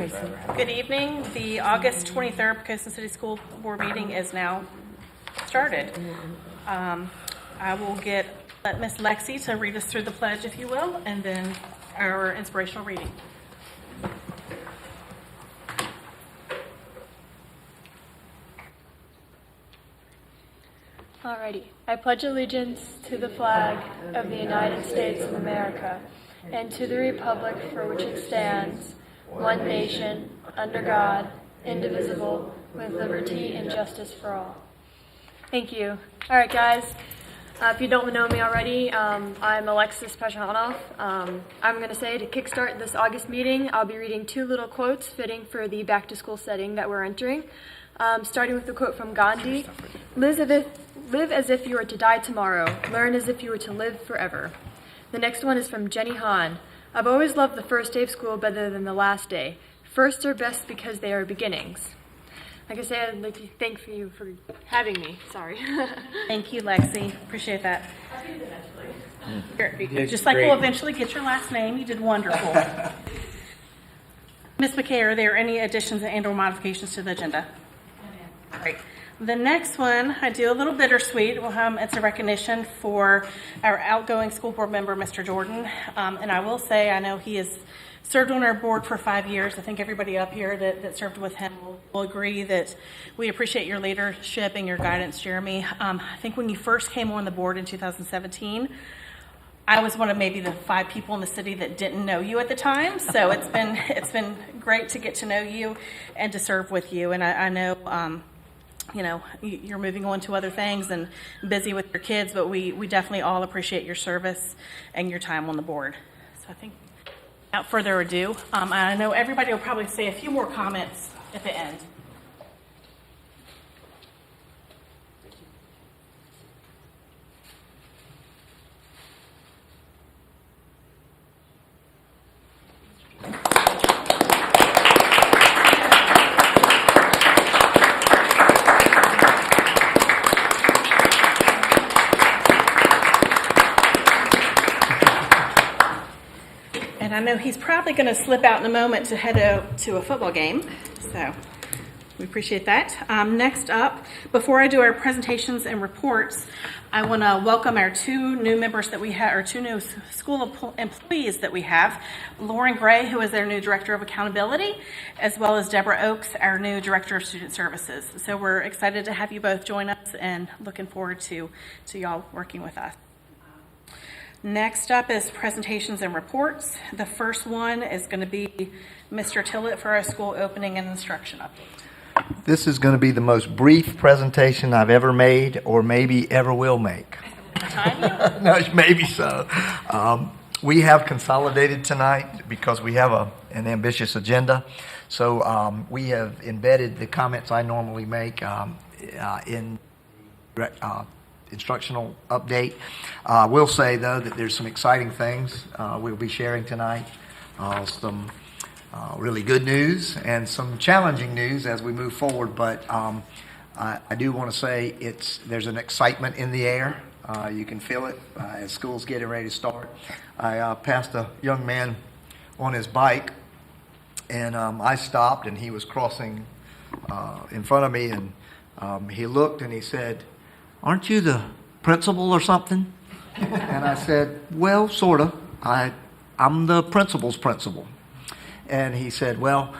Poquoson. Good evening. The August 23rd Poquoson City School Board meeting is now started. I will let Miss Lexi to read us through the pledge, if you will, and then our inspirational reading. Alrighty. I pledge allegiance to the flag of the United States of America and to the republic for which it stands, one nation, under God, indivisible, with liberty and justice for all. Thank you. Alright guys, if you don't know me already, I'm Alexis Pashanoff. I'm going to say to kickstart this August meeting, I'll be reading two little quotes fitting for the back-to-school setting that we're entering. Starting with the quote from Gandhi, live as if you were to die tomorrow, learn as if you were to live forever. The next one is from Jenny Han. I've always loved the first day of school better than the last day. First are best because they are beginnings. Like I said, I'd like to thank you for having me. Sorry. Thank you, Lexi. Appreciate that. I'll do it eventually. Just like we'll eventually get your last name. You did wonderful. Ms. McKay, are there any additions and/or modifications to the agenda? Great. The next one, I do a little bittersweet. It's a recognition for our outgoing school board member, Mr. Jordan. And I will say, I know he has served on our board for 5 years. I think everybody up here that served with him will agree that we appreciate your leadership and your guidance, Jeremy. I think when you first came on the board in 2017, I was one of maybe the 5 people in the city that didn't know you at the time. So it's been great to get to know you and to serve with you. And I know, you're moving on to other things and busy with your kids, but we definitely all appreciate your service and your time on the board. So I think, without further ado, I know everybody will probably say a few more comments at the end. And I know he's probably going to slip out in a moment to head out to a football game, so we appreciate that. Next up, before I do our presentations and reports, I want to welcome our 2 new members that we have, or 2 new school employees that we have. Lauren Gray, who is our new Director of Accountability, as well as Deborah Oakes, our new Director of Student Services. So we're excited to have you both join us and looking forward to y'all working with us. Next up is presentations and reports. The first one is going to be Mr. Tillett for our school opening and instruction update. This is going to be the most brief presentation I've ever made or maybe ever will make. No, maybe so. We have consolidated tonight because we have an ambitious agenda. So we have embedded the comments I normally make in instructional update. I will say, though, that there's some exciting things we'll be sharing tonight. Some really good news and some challenging news as we move forward. But I do want to say there's an excitement in the air. You can feel it as school's getting ready to start. I passed a young man on his bike, and I stopped, and he was crossing in front of me, and he looked and he said, "Aren't you the principal or something?" And I said, "Well, sort of. I'm the principal's principal." And he said, "Well,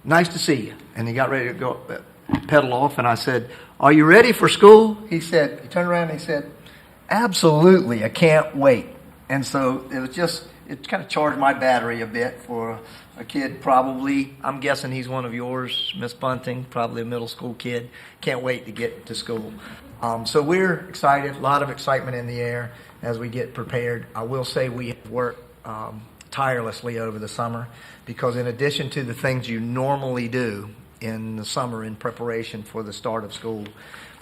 nice to see you." And he got ready to go pedal off. And I said, "Are you ready for school?" He turned around and he said, "Absolutely, I can't wait." And so it kind of charged my battery a bit for a kid probably, I'm guessing he's one of yours, Miss Bunting, probably a middle school kid. Can't wait to get to school. So we're excited, a lot of excitement in the air as we get prepared. I will say we have worked tirelessly over the summer because in addition to the things you normally do in the summer in preparation for the start of school,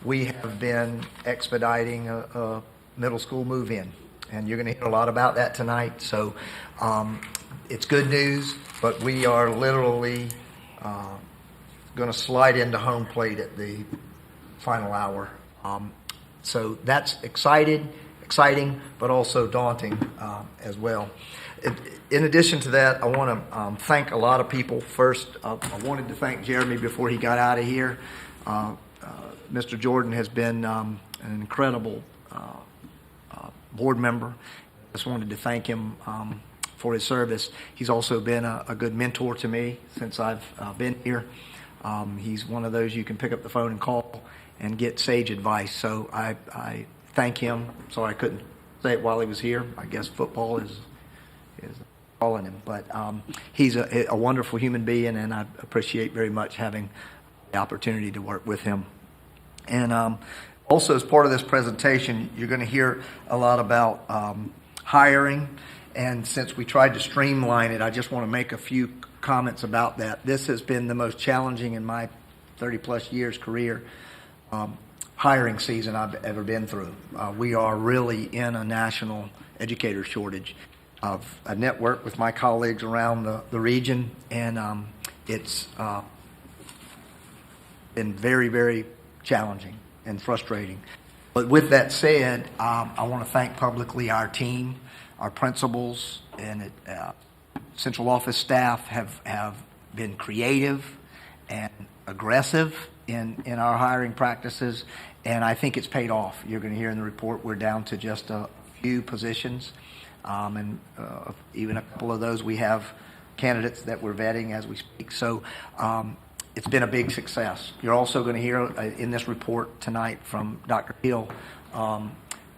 we have been expediting a middle school move-in. And you're going to hear a lot about that tonight. So it's good news, but we are literally going to slide into home plate at the final hour. So that's exciting, but also daunting as well. In addition to that, I want to thank a lot of people. First, I wanted to thank Jeremy before he got out of here. Mr. Jordan has been an incredible board member. I just wanted to thank him for his service. He's also been a good mentor to me since I've been here. He's one of those you can pick up the phone and call and get sage advice. So I thank him. Sorry I couldn't say it while he was here. I guess football is calling him. But he's a wonderful human being, and I appreciate very much having the opportunity to work with him. And also, as part of this presentation, you're going to hear a lot about hiring. And since we tried to streamline it, I just want to make a few comments about that. This has been the most challenging in my 30-plus years career hiring season I've ever been through. We are really in a national educator shortage. I've networked with my colleagues around the region, and it's been very, very challenging and frustrating. But with that said, I want to thank publicly our team, our principals, and central office staff have been creative and aggressive in our hiring practices, and I think it's paid off. You're going to hear in the report we're down to just a few positions, and even a couple of those we have candidates that we're vetting as we speak. So it's been a big success. You're also going to hear in this report tonight from Dr. Hill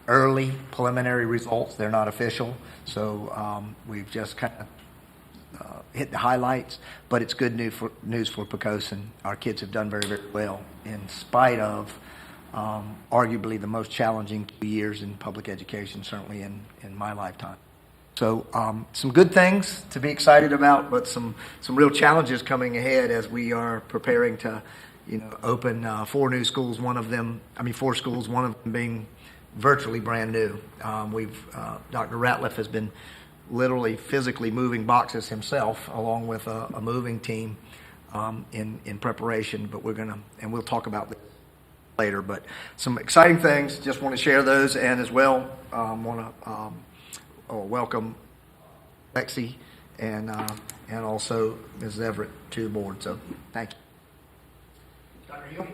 early preliminary results. They're not official, so we've just kind of hit the highlights, but it's good news for Poquoson. Our kids have done very, very well in spite of arguably the most challenging 2 years in public education, certainly in my lifetime. So some good things to be excited about, but some real challenges coming ahead as we are preparing to, open 4 schools, one of them being virtually brand new. Dr. Ratliff has been literally physically moving boxes himself along with a moving team in preparation, but we'll talk about this later. But some exciting things, just want to share those, and as well want to welcome Lexi and also Ms. Everett to the board. So thank you. Dr. Hill.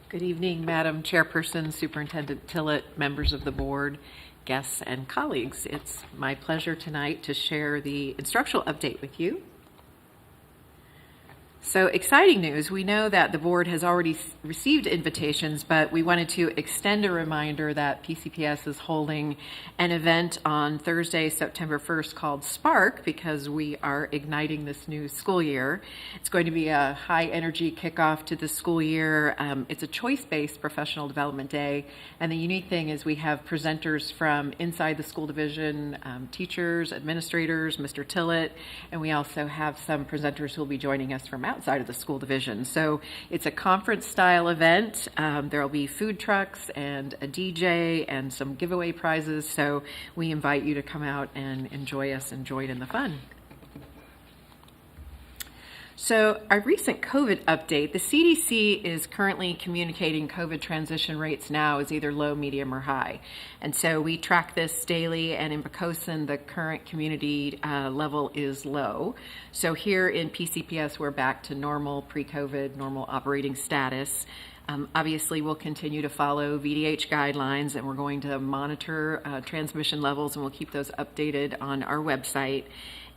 Good evening, Madam Chairperson, Superintendent Tillett, members of the board, guests, and colleagues. It's my pleasure tonight to share the instructional update with you. So exciting news. We know that the board has already received invitations, but we wanted to extend a reminder that PCPS is holding an event on Thursday, September 1st called Spark, because we are igniting this new school year. It's going to be a high energy kickoff to the school year. It's a choice-based professional development day, and the unique thing is we have presenters from inside the school division, teachers, administrators, Mr. Tillett, and we also have some presenters who will be joining us from outside of the school division. So it's a conference style event. There will be food trucks and a DJ and some giveaway prizes. So we invite you to come out and enjoy us and join in the fun. So our recent COVID update, the CDC is currently communicating COVID transition rates now as either low, medium, or high. And so we track this daily, and in Poquoson, the current community level is low. So here in PCPS, we're back to normal, pre-COVID, normal operating status. Obviously, we'll continue to follow VDH guidelines, and we're going to monitor transmission levels, and we'll keep those updated on our website.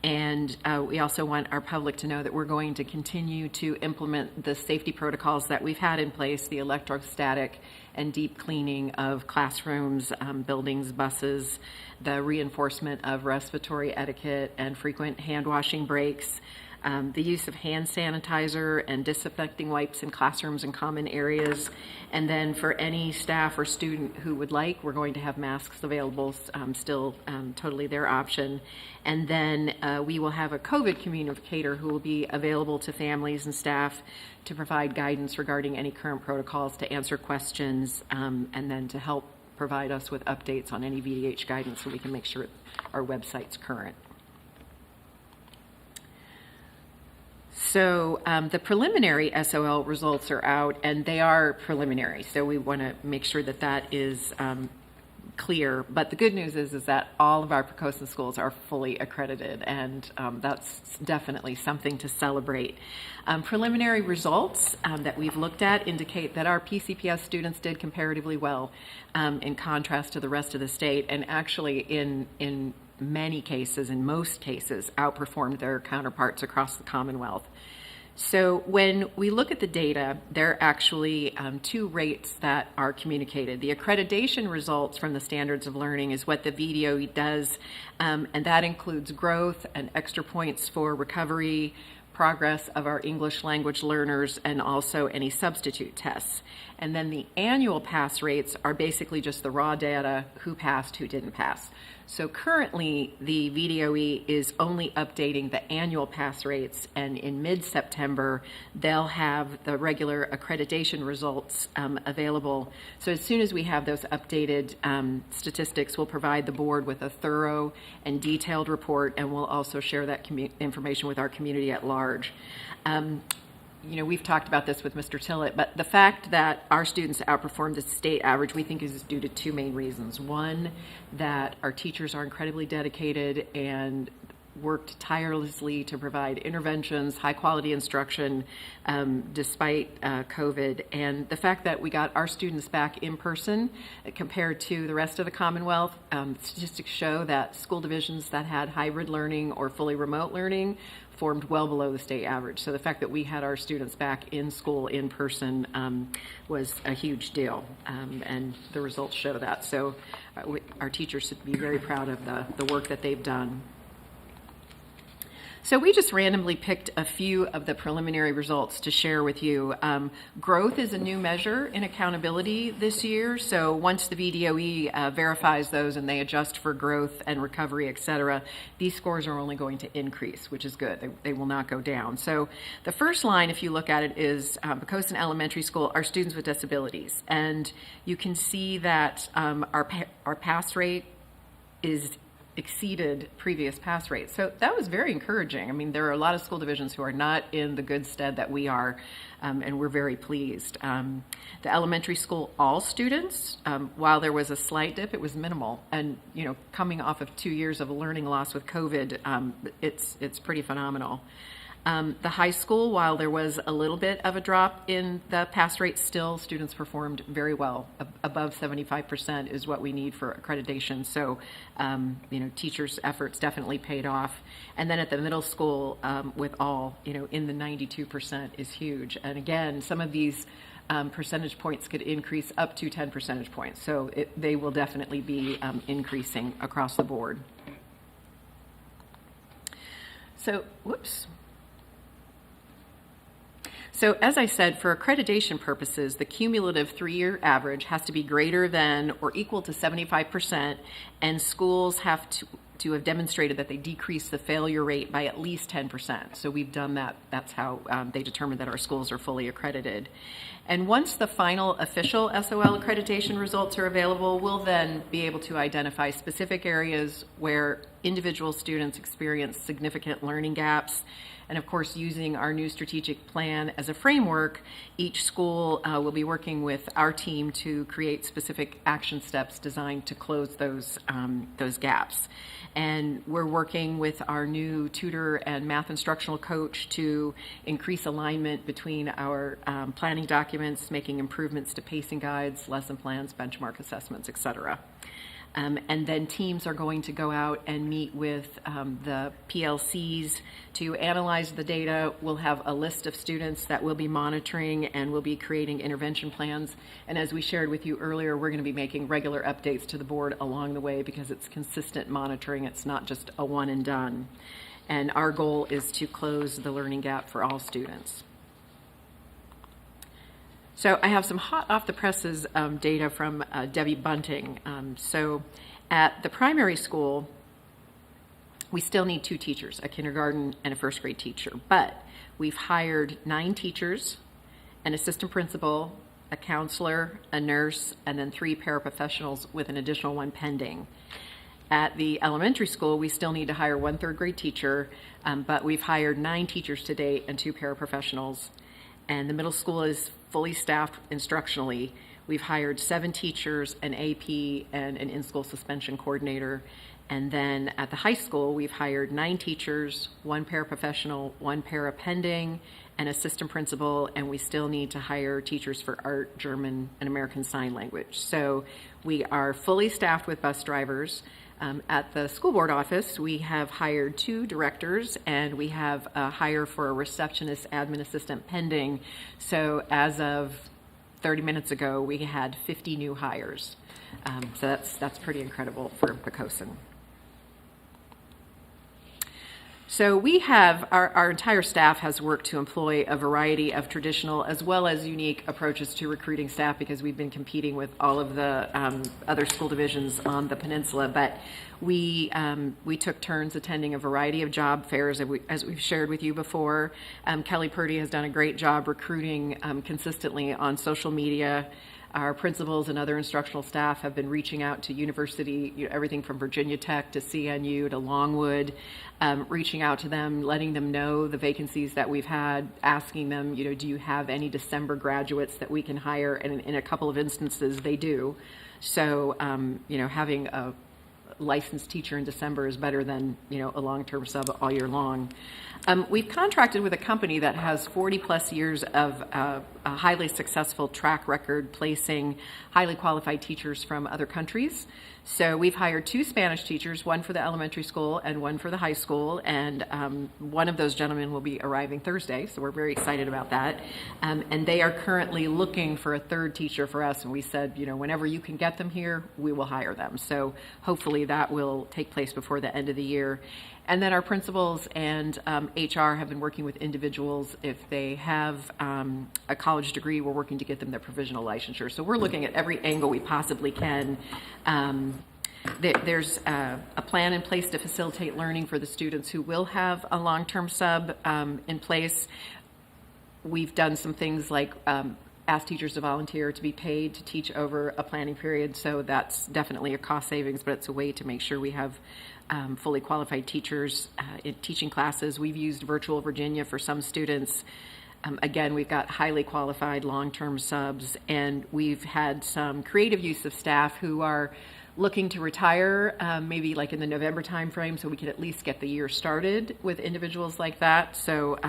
And we also want our public to know that we're going to continue to implement the safety protocols that we've had in place, the electrostatic and deep cleaning of classrooms, buildings, buses, the reinforcement of respiratory etiquette and frequent hand washing breaks, the use of hand sanitizer and disinfecting wipes in classrooms and common areas. And then for any staff or student who would like, we're going to have masks available, still totally their option. And then we will have a COVID communicator who will be available to families and staff to provide guidance regarding any current protocols, to answer questions, and then to help provide us with updates on any VDH guidance so we can make sure our website's current. So the preliminary SOL results are out, and they are preliminary. So we want to make sure that that is clear. But the good news is that all of our Poquoson schools are fully accredited, and that's definitely something to celebrate. Preliminary results that we've looked at indicate that our PCPS students did comparatively well in contrast to the rest of the state, and actually in many cases, in most cases, outperformed their counterparts across the Commonwealth. So when we look at the data, there are actually two rates that are communicated. The accreditation results from the standards of learning is what the VDOE does, and that includes growth and extra points for recovery, progress of our English language learners, and also any substitute tests. And then the annual pass rates are basically just the raw data, who passed, who didn't pass. So currently, the VDOE is only updating the annual pass rates, and in mid-September, they'll have the regular accreditation results available. So as soon as we have those updated statistics, we'll provide the board with a thorough and detailed report, and we'll also share that information with our community at large. We've talked about this with Mr. Tillett, but the fact that our students outperformed the state average, we think, is due to two main reasons. One, that our teachers are incredibly dedicated and worked tirelessly to provide interventions, high-quality instruction, despite COVID. And the fact that we got our students back in person compared to the rest of the Commonwealth, statistics show that school divisions that had hybrid learning or fully remote learning formed well below the state average. So the fact that we had our students back in school in person was a huge deal, and the results show that. So our teachers should be very proud of the work that they've done. So we just randomly picked a few of the preliminary results to share with you. Growth is a new measure in accountability this year. So once the VDOE verifies those and they adjust for growth and recovery, et cetera, these scores are only going to increase, which is good. They will not go down. So the first line, if you look at it, is Poquoson Elementary School, our students with disabilities. And you can see that our pass rate is exceeded previous pass rates. So that was very encouraging. I mean, there are a lot of school divisions who are not in the good stead that we are, and we're very pleased. The elementary school, all students, while there was a slight dip, it was minimal. And, coming off of 2 years of learning loss with COVID, it's pretty phenomenal. The high school, while there was a little bit of a drop in the pass rate, still students performed very well. Above 75% is what we need for accreditation. So, teachers' efforts definitely paid off. And then at the middle school, with all, in the 92% is huge. And again, some of these percentage points could increase up to 10 percentage points. So they will definitely be increasing across the board. So, So as I said, for accreditation purposes, the cumulative 3-year average has to be greater than or equal to 75%, and schools have to have demonstrated that they decrease the failure rate by at least 10%. So we've done that. That's how they determined that our schools are fully accredited. And once the final official SOL accreditation results are available, we'll then be able to identify specific areas where individual students experience significant learning gaps. And of course, using our new strategic plan as a framework, each school will be working with our team to create specific action steps designed to close those gaps. And we're working with our new tutor and math instructional coach to increase alignment between our planning documents, making improvements to pacing guides, lesson plans, benchmark assessments, et cetera. And then teams are going to go out and meet with the PLCs to analyze the data. We'll have a list of students that we'll be monitoring, and we'll be creating intervention plans. And as we shared with you earlier, we're going to be making regular updates to the board along the way because it's consistent monitoring. It's not just a one and done. And our goal is to close the learning gap for all students. So I have some hot off the presses data from Debbie Bunting. So at the primary school, we still need 2 teachers, a kindergarten and a first grade teacher, but we've hired 9 teachers, an assistant principal, a counselor, a nurse, and then 3 paraprofessionals with an additional 1 pending. At the elementary school, we still need to hire 1 third grade teacher, but we've hired 9 teachers to date and 2 paraprofessionals. And the middle school is fully staffed instructionally. We've hired 7 teachers, an AP, and an in-school suspension coordinator. And then at the high school, we've hired 9 teachers, 1 paraprofessional, 1 parapending, an assistant principal, and we still need to hire teachers for art, German, and American Sign Language. So we are fully staffed with bus drivers. At the school board office, we have hired 2 directors, and we have a hire for a receptionist, admin assistant pending. So as of 30 minutes ago, we had 50 new hires. So that's pretty incredible for Poquoson. So we have, our entire staff has worked to employ a variety of traditional as well as unique approaches to recruiting staff, because we've been competing with all of the other school divisions on the peninsula. But we took turns attending a variety of job fairs, as we've shared with you before. Kelly Purdy has done a great job recruiting consistently on social media. Our principals and other instructional staff have been reaching out to university, everything from Virginia Tech to CNU to Longwood, reaching out to them, letting them know the vacancies that we've had, asking them, do you have any December graduates that we can hire? And in a couple of instances, they do. So, having a licensed teacher in December is better than, a long-term sub all year long. We've contracted with a company that has 40 plus years of a highly successful track record placing highly qualified teachers from other countries. So we've hired 2 Spanish teachers, 1 for the elementary school and 1 for the high school, and one of those gentlemen will be arriving Thursday, so we're very excited about that. And they are currently looking for a 3rd teacher for us, and we said, whenever you can get them here, we will hire them. So hopefully that will take place before the end of the year. And then our principals and HR have been working with individuals. If they have a college degree, we're working to get them their provisional licensure. So we're looking at every angle we possibly can. There's a plan in place to facilitate learning for the students who will have a long-term sub in place. We've done some things like ask teachers to volunteer to be paid to teach over a planning period. So that's definitely a cost savings, but it's a way to make sure we have fully qualified teachers in teaching classes. We've used Virtual Virginia for some students. Again, we've got highly qualified long-term subs, and we've had some creative use of staff who are looking to retire, maybe like in the November timeframe, so we can at least get the year started with individuals like that. So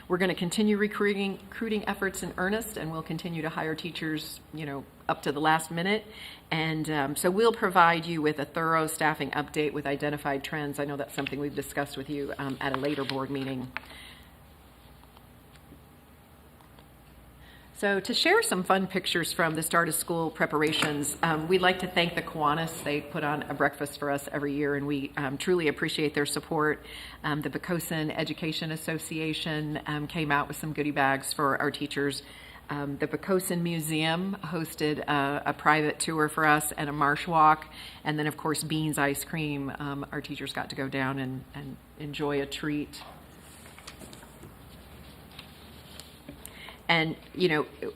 we're going to continue recruiting efforts in earnest, and we'll continue to hire teachers, up to the last minute. And so we'll provide you with a thorough staffing update with identified trends. I know that's something we've discussed with you at a later board meeting. So to share some fun pictures from the start of school preparations, we'd like to thank the Kiwanis. They put on a breakfast for us every year, and we truly appreciate their support. The Poquoson Education Association came out with some goodie bags for our teachers. The Poquoson Museum hosted a private tour for us and a marsh walk. And then, of course, Beans Ice Cream. Our teachers got to go down and enjoy a treat. And,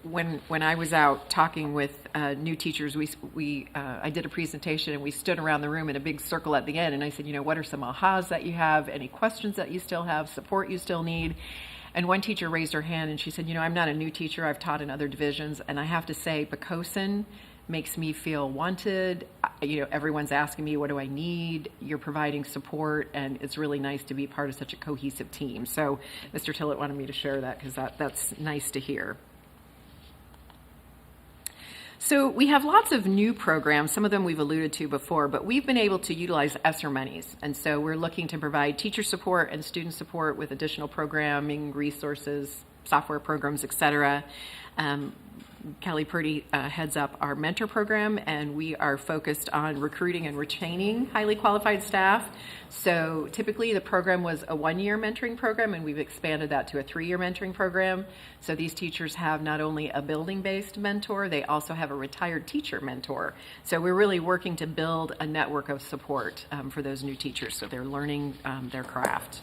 when I was out talking with new teachers, I did a presentation, and we stood around the room in a big circle at the end. And I said, what are some ahas that you have? Any questions that you still have? Support you still need? And one teacher raised her hand, and she said, I'm not a new teacher. I've taught in other divisions. And I have to say, Poquoson makes me feel wanted. Everyone's asking me, what do I need? You're providing support, and it's really nice to be part of such a cohesive team. So Mr. Tillett wanted me to share that because that's nice to hear. So we have lots of new programs. Some of them we've alluded to before, but we've been able to utilize ESSER monies. And so we're looking to provide teacher support and student support with additional programming, resources, software programs, et cetera. Kelly Purdy heads up our mentor program, and we are focused on recruiting and retaining highly qualified staff. So typically the program was a 1-year mentoring program, and we've expanded that to a 3-year mentoring program. So these teachers have not only a building-based mentor, they also have a retired teacher mentor. So we're really working to build a network of support for those new teachers, so they're learning their craft.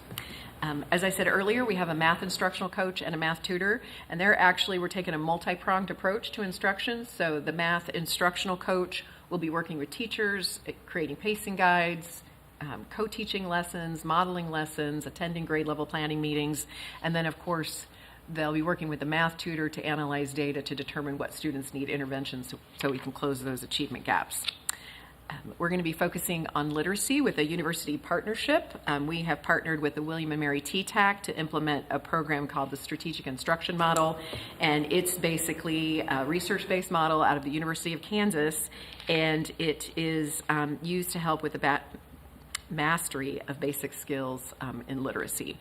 As I said earlier, we have a math instructional coach and a math tutor, and we're taking a multi-pronged approach to instruction. So the math instructional coach will be working with teachers, creating pacing guides, co-teaching lessons, modeling lessons, attending grade level planning meetings, and then of course they'll be working with the math tutor to analyze data to determine what students need interventions so we can close those achievement gaps. We're going to be focusing on literacy with a university partnership. We have partnered with the William & Mary TTAC to implement a program called the Strategic Instruction Model, and it's basically a research-based model out of the University of Kansas, and it is used to help with the mastery of basic skills in literacy.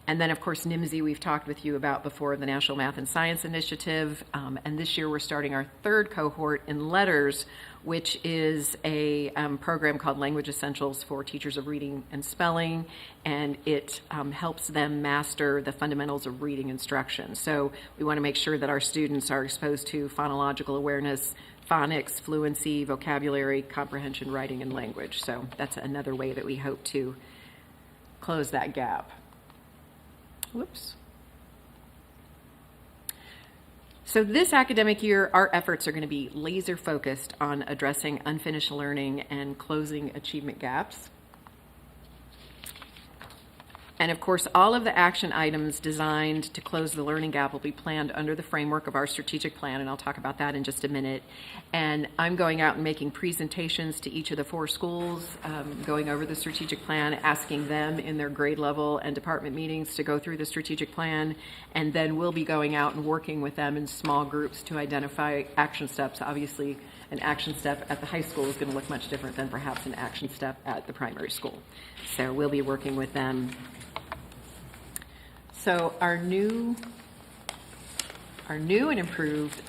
And then, of course, NIMSI, we've talked with you about before, the National Math and Science Initiative. And this year we're starting our third cohort in letters, which is a program called Language Essentials for Teachers of Reading and Spelling. And it helps them master the fundamentals of reading instruction. So we want to make sure that our students are exposed to phonological awareness, phonics, fluency, vocabulary, comprehension, writing, and language. So that's another way that we hope to close that gap. Whoops. So this academic year, our efforts are going to be laser focused on addressing unfinished learning and closing achievement gaps. And of course, all of the action items designed to close the learning gap will be planned under the framework of our strategic plan, and I'll talk about that in just a minute. And I'm going out and making presentations to each of the 4 schools, going over the strategic plan, asking them in their grade level and department meetings to go through the strategic plan, and then we'll be going out and working with them in small groups to identify action steps. Obviously, an action step at the high school is going to look much different than perhaps an action step at the primary school. So we'll be working with them. So our new and improved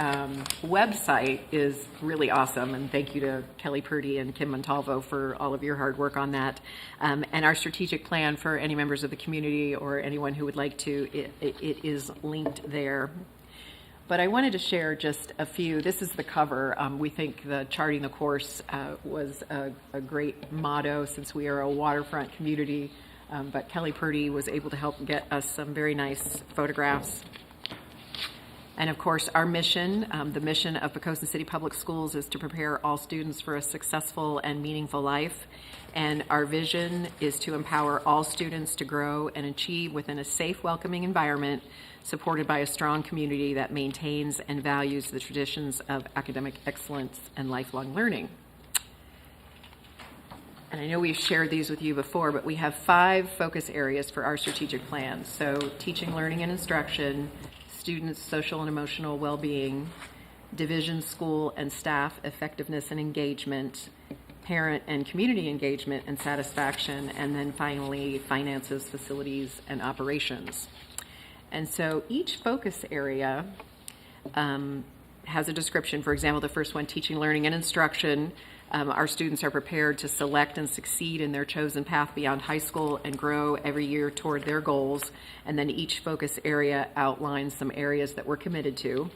website is really awesome, and thank you to Kelly Purdy and Kim Montalvo for all of your hard work on that. And our strategic plan for any members of the community or anyone who would like to, it is linked there. But I wanted to share just a few. This is the cover. We think the Charting the Course was a great motto since we are a waterfront community. But Kelly Purdy was able to help get us some very nice photographs. And of course, our mission, the mission of Poquoson City Public Schools, is to prepare all students for a successful and meaningful life. And our vision is to empower all students to grow and achieve within a safe, welcoming environment, supported by a strong community that maintains and values the traditions of academic excellence and lifelong learning. And I know we've shared these with you before, but we have 5 focus areas for our strategic plan. So teaching, learning, and instruction, students' social and emotional well-being, division, school, and staff effectiveness and engagement, parent and community engagement and satisfaction, and then finally, finances, facilities, and operations. And so each focus area has a description. For example, the first one, teaching, learning, and instruction. Our students are prepared to select and succeed in their chosen path beyond high school and grow every year toward their goals. And then each focus area outlines some areas that we're committed to.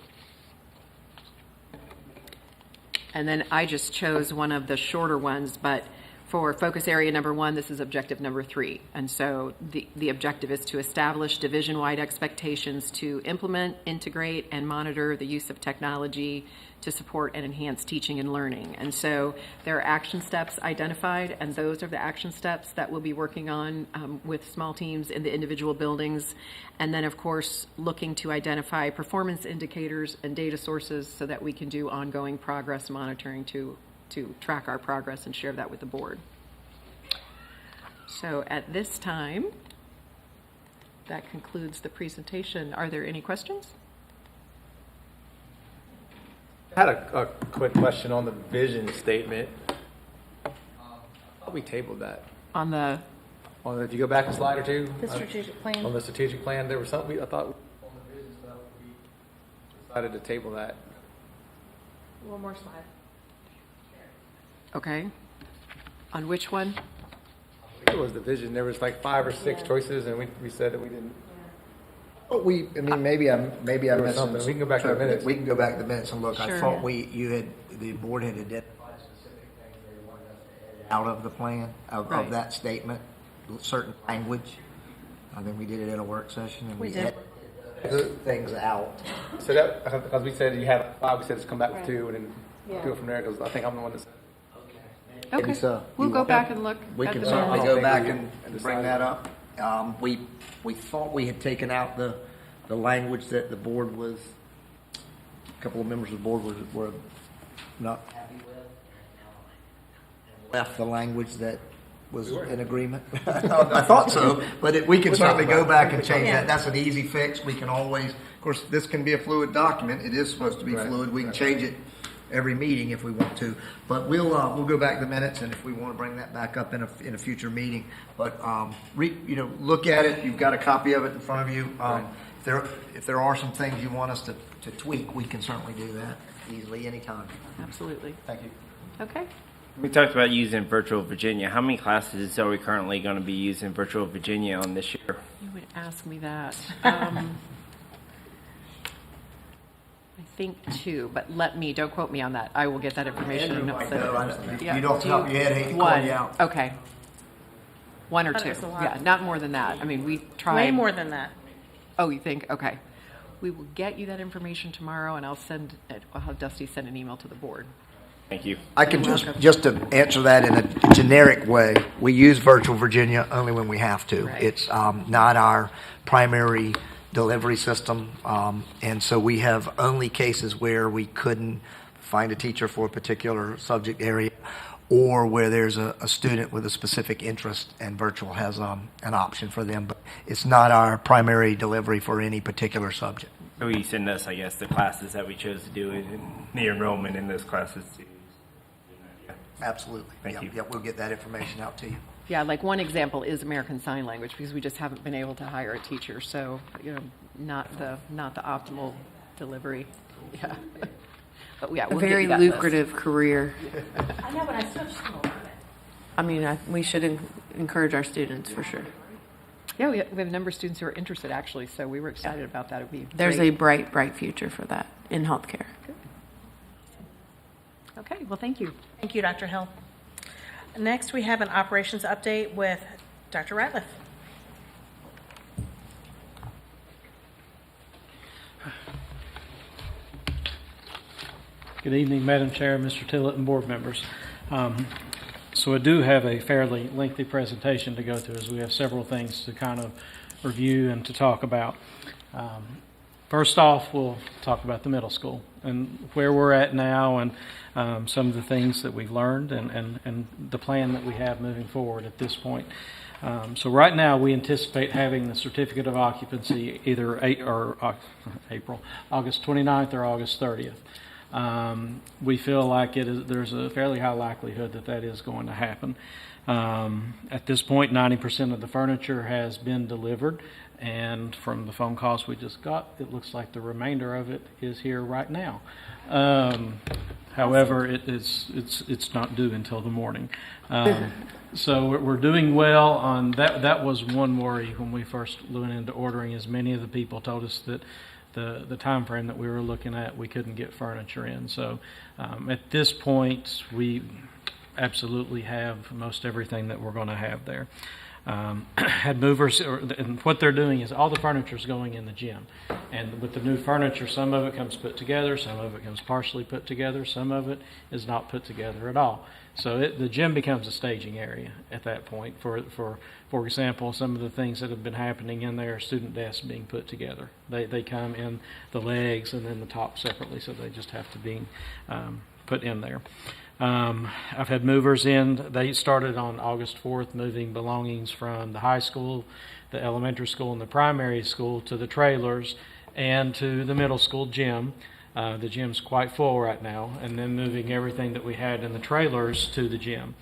And then I just chose one of the shorter ones, but for focus area number 1, this is objective number 3. And so the objective is to establish division-wide expectations to implement, integrate, and monitor the use of technology to support and enhance teaching and learning. And so there are action steps identified, and those are the action steps that we'll be working on with small teams in the individual buildings. And then, of course, looking to identify performance indicators and data sources so that we can do ongoing progress monitoring to track our progress and share that with the board. So at this time, that concludes the presentation. Are there any questions? I had a quick question on the vision statement. I thought we tabled that. If you go back a slide or two. The strategic plan. On the strategic plan, there was something, I thought on the vision stuff, we decided to table that. One more slide. Okay. On which one? I think it was the vision. There was like 5 or 6 choices, and we said that we didn't. Oh, maybe I missed something. We can go back to the minutes. We can go back to the minutes and look. Sure. I thought the board had identified specific things they wanted us to add out of the plan, of that statement, certain language. Then we did it in a work session, and we did. edited things out. So that, because we said you had 5, we said just come back with 2, and then do it from there, because I think I'm the one that said. Okay. Maybe so. We'll go back and look. We at can the certainly minutes. go back and decide bring that up. We thought we had taken out the the language that the board was, a couple of members of the board were not happy with, and left the language that was in agreement. I thought so, but we can certainly go back and change that. That's an easy fix. We can always, of course, this can be a fluid document. It is supposed to be fluid. We can change it every meeting if we want to. But we'll go back to the minutes, and if we want to bring that back up in a future meeting. But look at it. You've got a copy of it in front of you. If there are some things you want us to tweak, we can certainly do that easily anytime. Absolutely. Thank you. Okay. We talked about using Virtual Virginia. How many classes are we currently going to be using Virtual Virginia on this year? You would ask me that. I think 2, but don't quote me on that. I will get that information. Andrew might know. Yeah. You don't top your head, hate to call you out. Okay. 1 or I thought 2. it was a lot. Yeah, not more than that. I mean, we tried. Way more than that. Oh, you think? Okay. We will get you that information tomorrow, and I'll have Dusty send an email to the board. Thank you. I can just to answer that in a generic way, we use Virtual Virginia only when we have to. Right. It's not our primary delivery system, and so we have only cases where we couldn't find a teacher for a particular subject area, or where there's a student with a specific interest, and virtual has an option for them. But it's not our primary delivery for any particular subject. So you send us, I guess, the classes that we chose to do and the enrollment in those classes. Absolutely. Thank you. Yeah, we'll get that information out to you. Yeah, like one example is American Sign Language, because we just haven't been able to hire a teacher, so not the optimal delivery. Yeah, but yeah, A we'll get very you that list. lucrative career. I know, but I still just don't love it. I mean, we should encourage our students for sure. Yeah, we have a number of students who are interested actually, so we were excited about that. It'd be There's great. a bright, bright future for that in healthcare. Okay, well, thank you. Thank you, Dr. Hill. Next, we have an operations update with Dr. Ratliff. Good evening, Madam Chair, Mr. Tillett, and board members. So I do have a fairly lengthy presentation to go through, as we have several things to kind of review and to talk about. First off, we'll talk about the middle school and where we're at now, and some of the things that we've learned, and the plan that we have moving forward at this point. So right now, we anticipate having the certificate of occupancy either August 29th or August 30th. We feel like there's a fairly high likelihood that is going to happen. At this point, 90% of the furniture has been delivered, and from the phone calls we just got, it looks like the remainder of it is here right now. However, it's not due until the morning. So we're doing well on that. That was one worry when we first went into ordering, as many of the people told us that the time frame that we were looking at, we couldn't get furniture in. So at this point, we absolutely have most everything that we're going to have there. Had movers, and what they're doing is all the furniture is going in the gym. And with the new furniture, some of it comes put together, some of it comes partially put together, some of it is not put together at all. So the gym becomes a staging area at that point. For example, some of the things that have been happening in there are student desks being put together. They come in the legs and then the top separately, so they just have to be put in there. I've had movers in. They started on August 4th, moving belongings from the high school, the elementary school, and the primary school to the trailers and to the middle school gym. The gym's quite full right now, and then moving everything that we had in the trailers to the gym.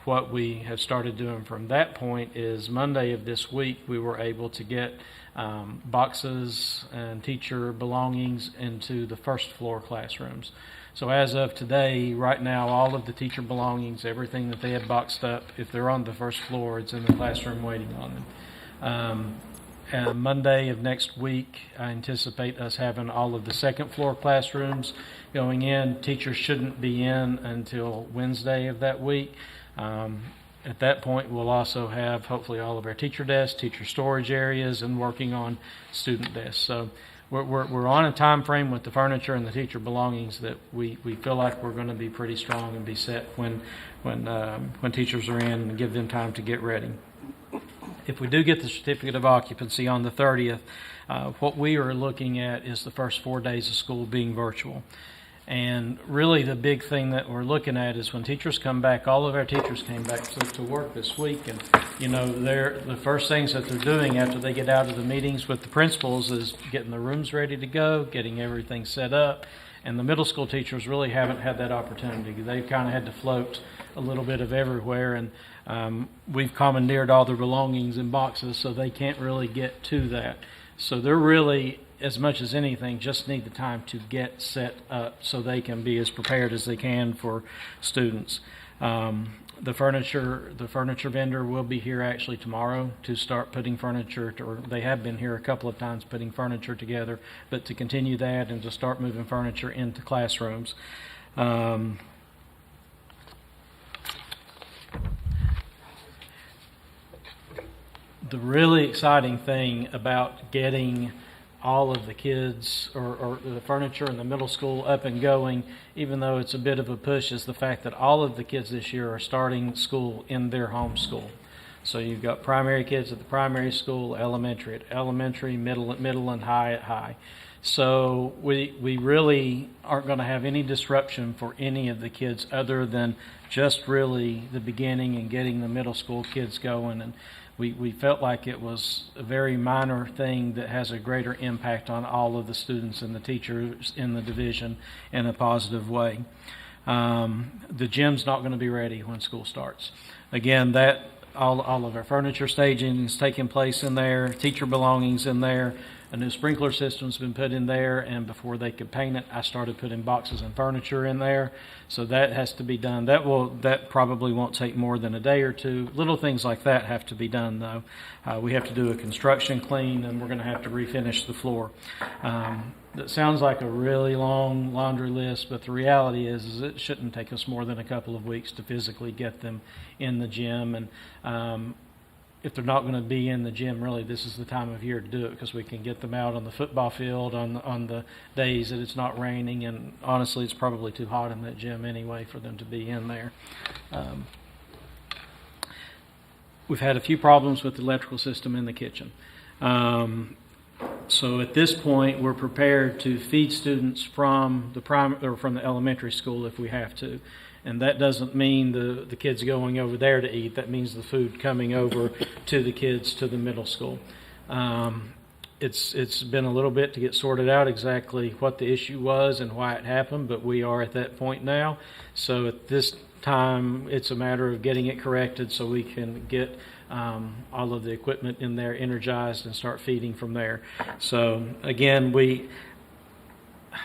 What we have started doing from that point is Monday of this week, we were able to get boxes and teacher belongings into the first floor classrooms. So as of today, right now, all of the teacher belongings, everything that they had boxed up, if they're on the first floor, it's in the classroom waiting on them. And Monday of next week, I anticipate us having all of the second floor classrooms going in. Teachers shouldn't be in until Wednesday of that week. At that point, we'll also have hopefully all of our teacher desks, teacher storage areas, and working on student desks. So we're on a time frame with the furniture and the teacher belongings that we feel like we're going to be pretty strong and be set when teachers are in and give them time to get ready. if we do get the certificate of occupancy on the 30th, what we are looking at is the first 4 days of school being virtual. And really the big thing that we're looking at is when teachers come back, all of our teachers came back to work this week, and the first things that they're doing after they get out of the meetings with the principals is getting the rooms ready to go, getting everything set up. And the middle school teachers really haven't had that opportunity. They've kind of had to float a little bit of everywhere, and we've commandeered all their belongings in boxes, so they can't really get to that. So they're really, as much as anything, just need the time to get set up so they can be as prepared as they can for students. The furniture vendor will be here actually tomorrow to start putting furniture, or they have been here a couple of times putting furniture together, but to continue that and to start moving furniture into classrooms. The really exciting thing about getting all of the kids or the furniture in the middle school up and going, even though it's a bit of a push, is the fact that all of the kids this year are starting school in their home school. So you've got primary kids at the primary school, elementary at elementary, middle at middle, and high at high. So we really aren't going to have any disruption for any of the kids other than just really the beginning and getting the middle school kids going. And we felt like it was a very minor thing that has a greater impact on all of the students and the teachers in the division in a positive way. The gym's not going to be ready when school starts. Again, that all of our furniture staging is taking place in there, teacher belongings in there. A new sprinkler system's been put in there, and before they could paint it, I started putting boxes and furniture in there. So that has to be done. That probably won't take more than a day or two. Little things like that have to be done, though. We have to do a construction clean, and we're going to have to refinish the floor. That sounds like a really long laundry list, but the reality is it shouldn't take us more than a couple of weeks to physically get them in the gym. And if they're not going to be in the gym, really, this is the time of year to do it, because we can get them out on the football field on the days that it's not raining, and honestly, it's probably too hot in that gym anyway for them to be in there. We've had a few problems with the electrical system in the kitchen. So at this point, we're prepared to feed students from the elementary school if we have to. And that doesn't mean the kids going over there to eat. That means the food coming over to the kids to the middle school. It's been a little bit to get sorted out exactly what the issue was and why it happened, but we are at that point now. So at this time, it's a matter of getting it corrected so we can get all of the equipment in there energized and start feeding from there. So again,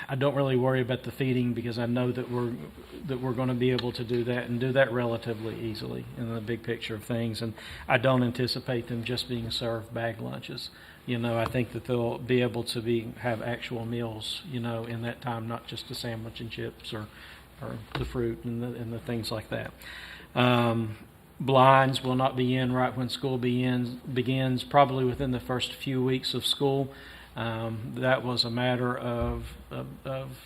I don't really worry about the feeding, because I know that we're going to be able to do that and do that relatively easily in the big picture of things. And I don't anticipate them just being served bag lunches. I think that they'll be able to have actual meals, in that time, not just a sandwich and chips or the fruit and the things like that. Blinds will not be in right when school begins, probably within the first few weeks of school. That was a matter of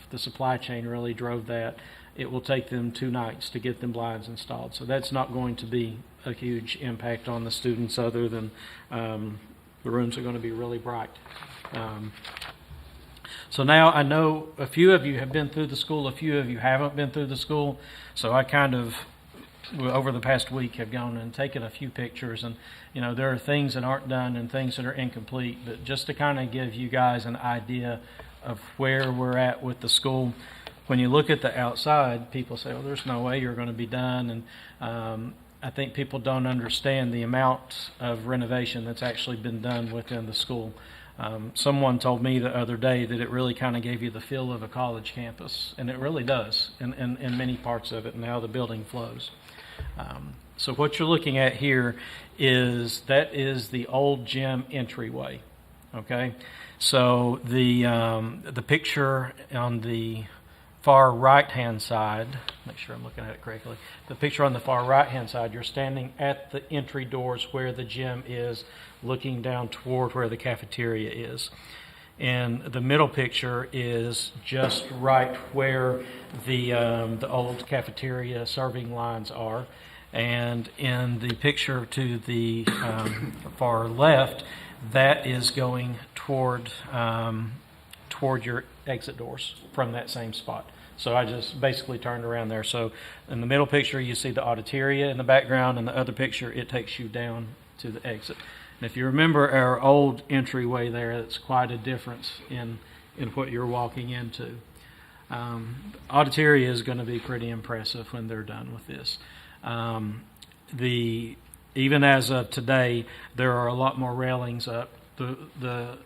the supply chain really drove that. It will take them 2 nights to get them blinds installed. So that's not going to be a huge impact on the students, other than the rooms are going to be really bright. So now I know a few of you have been through the school, a few of you haven't been through the school. So I kind of, over the past week, have gone and taken a few pictures, and there are things that aren't done and things that are incomplete, but just to kind of give you guys an idea of where we're at with the school. When you look at the outside, people say, well, there's no way you're going to be done, and I think people don't understand the amount of renovation that's actually been done within the school. Someone told me the other day that it really kind of gave you the feel of a college campus, and it really does in many parts of it, and how the building flows. So what you're looking at here is the old gym entryway. Okay, so the picture on the far right hand side, make sure I'm looking at it correctly. The picture on the far right hand side, you're standing at the entry doors where the gym is, looking down toward where the cafeteria is. And the middle picture is just right where the old cafeteria serving lines are. And in the picture to the far left, that is going toward your exit doors from that same spot. So I just basically turned around there. So in the middle picture, you see the auditoria in the background, and the other picture, it takes you down to the exit. And if you remember our old entryway there, it's quite a difference in what you're walking into. Auditoria is going to be pretty impressive when they're done with this. Even as of today, there are a lot more railings up.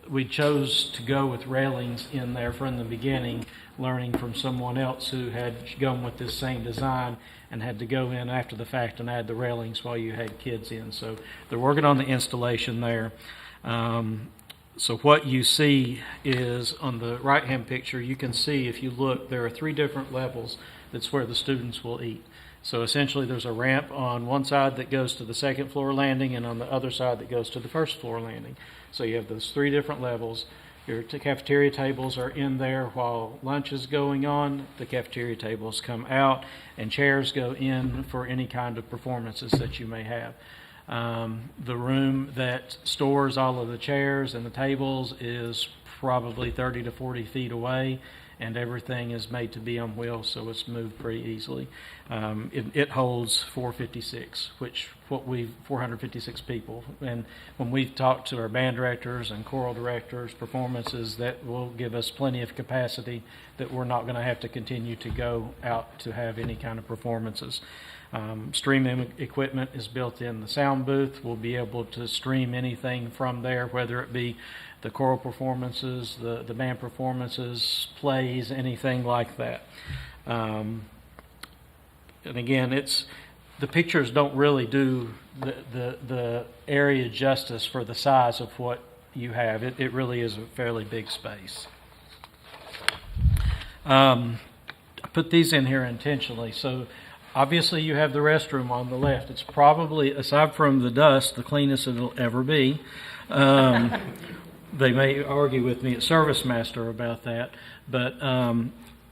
We chose to go with railings in there from the beginning, learning from someone else who had gone with this same design and had to go in after the fact and add the railings while you had kids in. So they're working on the installation there. So what you see is on the right-hand picture, you can see if you look, there are 3 different levels. That's where the students will eat. So essentially there's a ramp on one side that goes to the second floor landing and on the other side that goes to the first floor landing. So you have those 3 different levels. Your cafeteria tables are in there while lunch is going on. The cafeteria tables come out and chairs go in for any kind of performances that you may have. The room that stores all of the chairs and the tables is probably 30 to 40 feet away, and everything is made to be on wheels, so it's moved pretty easily. It holds 456 people. And when we've talked to our band directors and choral directors, performances, that will give us plenty of capacity that we're not going to have to continue to go out to have any kind of performances. Streaming equipment is built in the sound booth. We'll be able to stream anything from there, whether it be the choral performances, the band performances, plays, anything like that. And again, the pictures don't really do the area justice for the size of what you have. It really is a fairly big space. I put these in here intentionally. So obviously you have the restroom on the left. It's probably, aside from the dust, the cleanest it'll ever be. They may argue with me at Service Master about that, but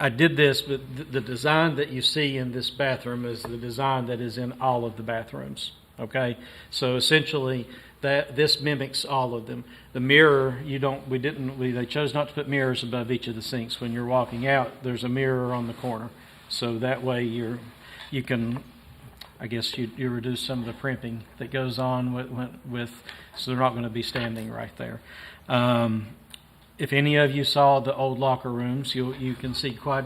I did this, but the design that you see in this bathroom is the design that is in all of the bathrooms, okay? So essentially, this mimics all of them. The mirror, they chose not to put mirrors above each of the sinks. When you're walking out, there's a mirror on the corner. So that way you can, I guess you reduce some of the primping that goes on with so they're not going to be standing right there. If any of you saw the old locker rooms, you can see quite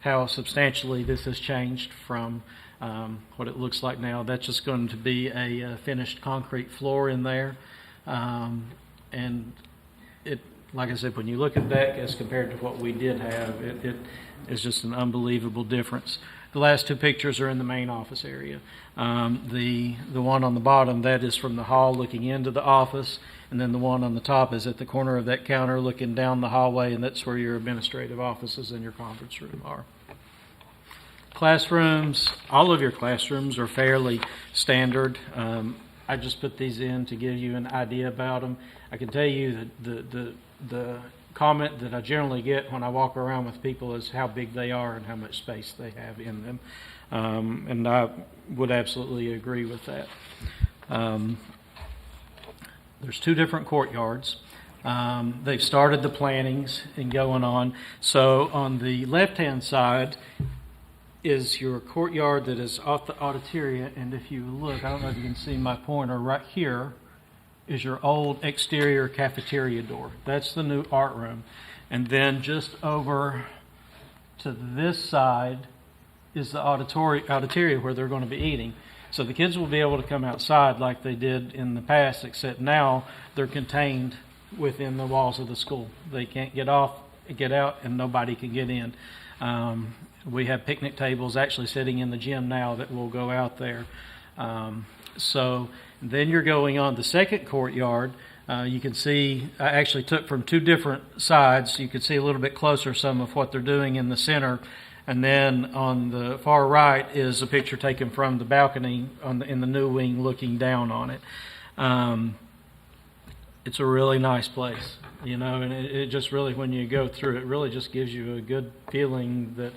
how substantially this has changed from what it looks like now. That's just going to be a finished concrete floor in there. And it, like I said, when you look at that as compared to what we did have, it is just an unbelievable difference. The last 2 pictures are in the main office area. The one on the bottom, that is from the hall looking into the office, and then the one on the top is at the corner of that counter looking down the hallway, and that's where your administrative offices and your conference room are. Classrooms, all of your classrooms are fairly standard. I just put these in to give you an idea about them. I can tell you that the comment that I generally get when I walk around with people is how big they are and how much space they have in them. And I would absolutely agree with that. There's 2 different courtyards. They've started the plannings and going on. So on the left-hand side is your courtyard that is off the auditoria. And if you look, I don't know if you can see my pointer right here, is your old exterior cafeteria door. That's the new art room. And then just over to this side is the auditoria where they're going to be eating. So the kids will be able to come outside like they did in the past, except now they're contained within the walls of the school. They can't get out, and nobody can get in. We have picnic tables actually sitting in the gym now that will go out there. So then you're going on the second courtyard. You can see, I actually took from 2 different sides. You can see a little bit closer some of what they're doing in the center. And then on the far right is a picture taken from the balcony in the new wing looking down on it. It's a really nice place, and it just really, when you go through it, really just gives you a good feeling that,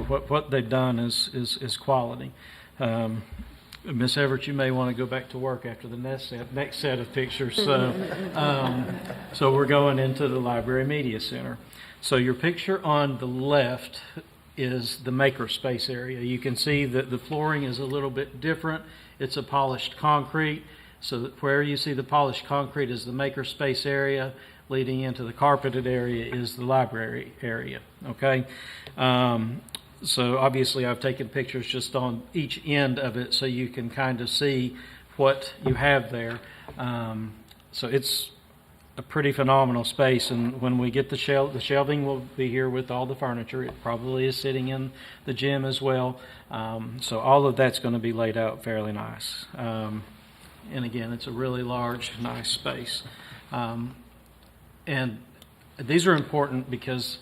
what they've done is quality. Miss Everett, you may want to go back to work after the next set of pictures. So, so we're going into the Library Media Center. So your picture on the left is the makerspace area. You can see that the flooring is a little bit different. It's a polished concrete. So that where you see the polished concrete is the makerspace area. Leading into the carpeted area is the library area. Okay. So obviously I've taken pictures just on each end of it so you can kind of see what you have there. So it's a pretty phenomenal space, and when we get the shelving will be here with all the furniture. It probably is sitting in the gym as well. So all of that's going to be laid out fairly nice. And again, it's a really large, nice space. And these are important because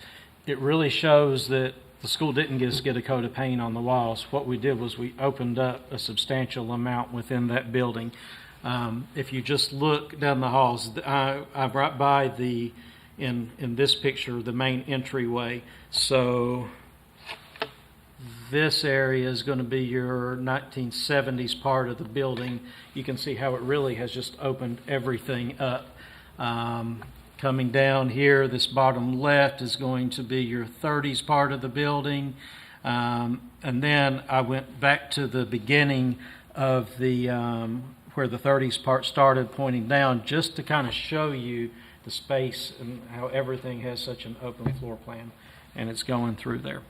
it really shows that the school didn't just get a coat of paint on the walls. What we did was we opened up a substantial amount within that building. If you just look down the halls, I'm right by in this picture, the main entryway. So this area is going to be your 1970s part of the building. You can see how it really has just opened everything up. Coming down here, this bottom left is going to be your 30s part of the building. And then I went back to the beginning of the where the 30s part started, pointing down, just to kind of show you the space and how everything has such an open floor plan, and it's going through there.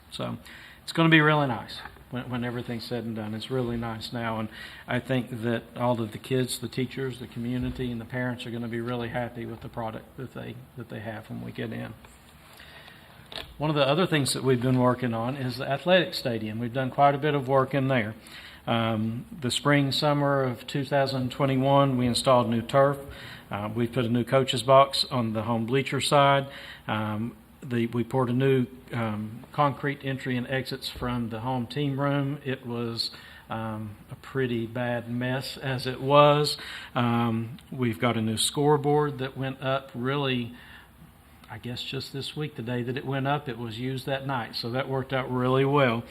So it's going to be really nice when everything's said and done. It's really nice now, and I think that all of the kids, the teachers, the community, and the parents are going to be really happy with the product that they have when we get in. One of the other things that we've been working on is the athletic stadium. We've done quite a bit of work in there. The spring, summer of 2021, we installed new turf. We put a new coach's box on the home bleacher side. We poured a new concrete entry and exits from the home team room. It was a pretty bad mess as it was. We've got a new scoreboard that went up really, I guess just this week, the day that it went up, it was used that night. So that worked out really well.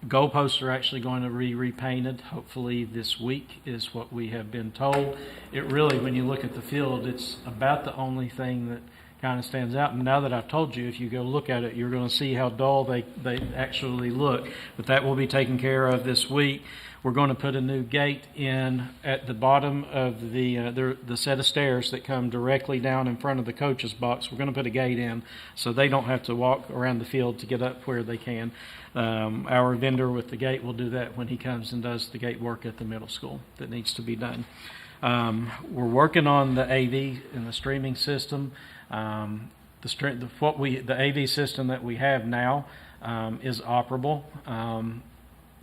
Goalposts are actually going to be repainted, hopefully this week, is what we have been told. It really, when you look at the field, it's about the only thing that kind of stands out. And now that I've told you, if you go look at it, you're going to see how dull they actually look. But that will be taken care of this week. We're going to put a new gate in at the bottom of the set of stairs that come directly down in front of the coach's box. We're going to put a gate in so they don't have to walk around the field to get up where they can. Our vendor with the gate will do that when he comes and does the gate work at the middle school that needs to be done. We're working on the AV and the streaming system. The AV system that we have now is operable.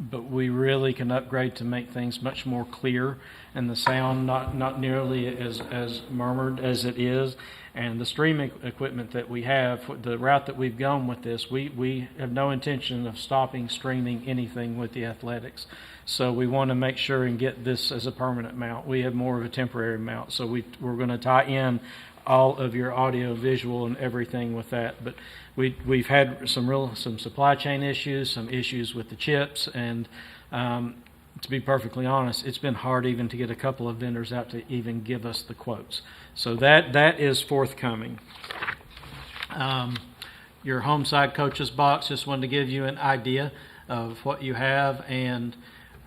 But we really can upgrade to make things much more clear and the sound not nearly as murmured as it is. And the streaming equipment that we have, the route that we've gone with this, we have no intention of stopping streaming anything with the athletics. So we want to make sure and get this as a permanent mount. We have more of a temporary mount. So we're going to tie in all of your audio, visual, and everything with that. But we've had some supply chain issues, some issues with the chips, and to be perfectly honest, it's been hard even to get a couple of vendors out to even give us the quotes. So that is forthcoming. Your home side coach's box, just wanted to give you an idea of what you have, and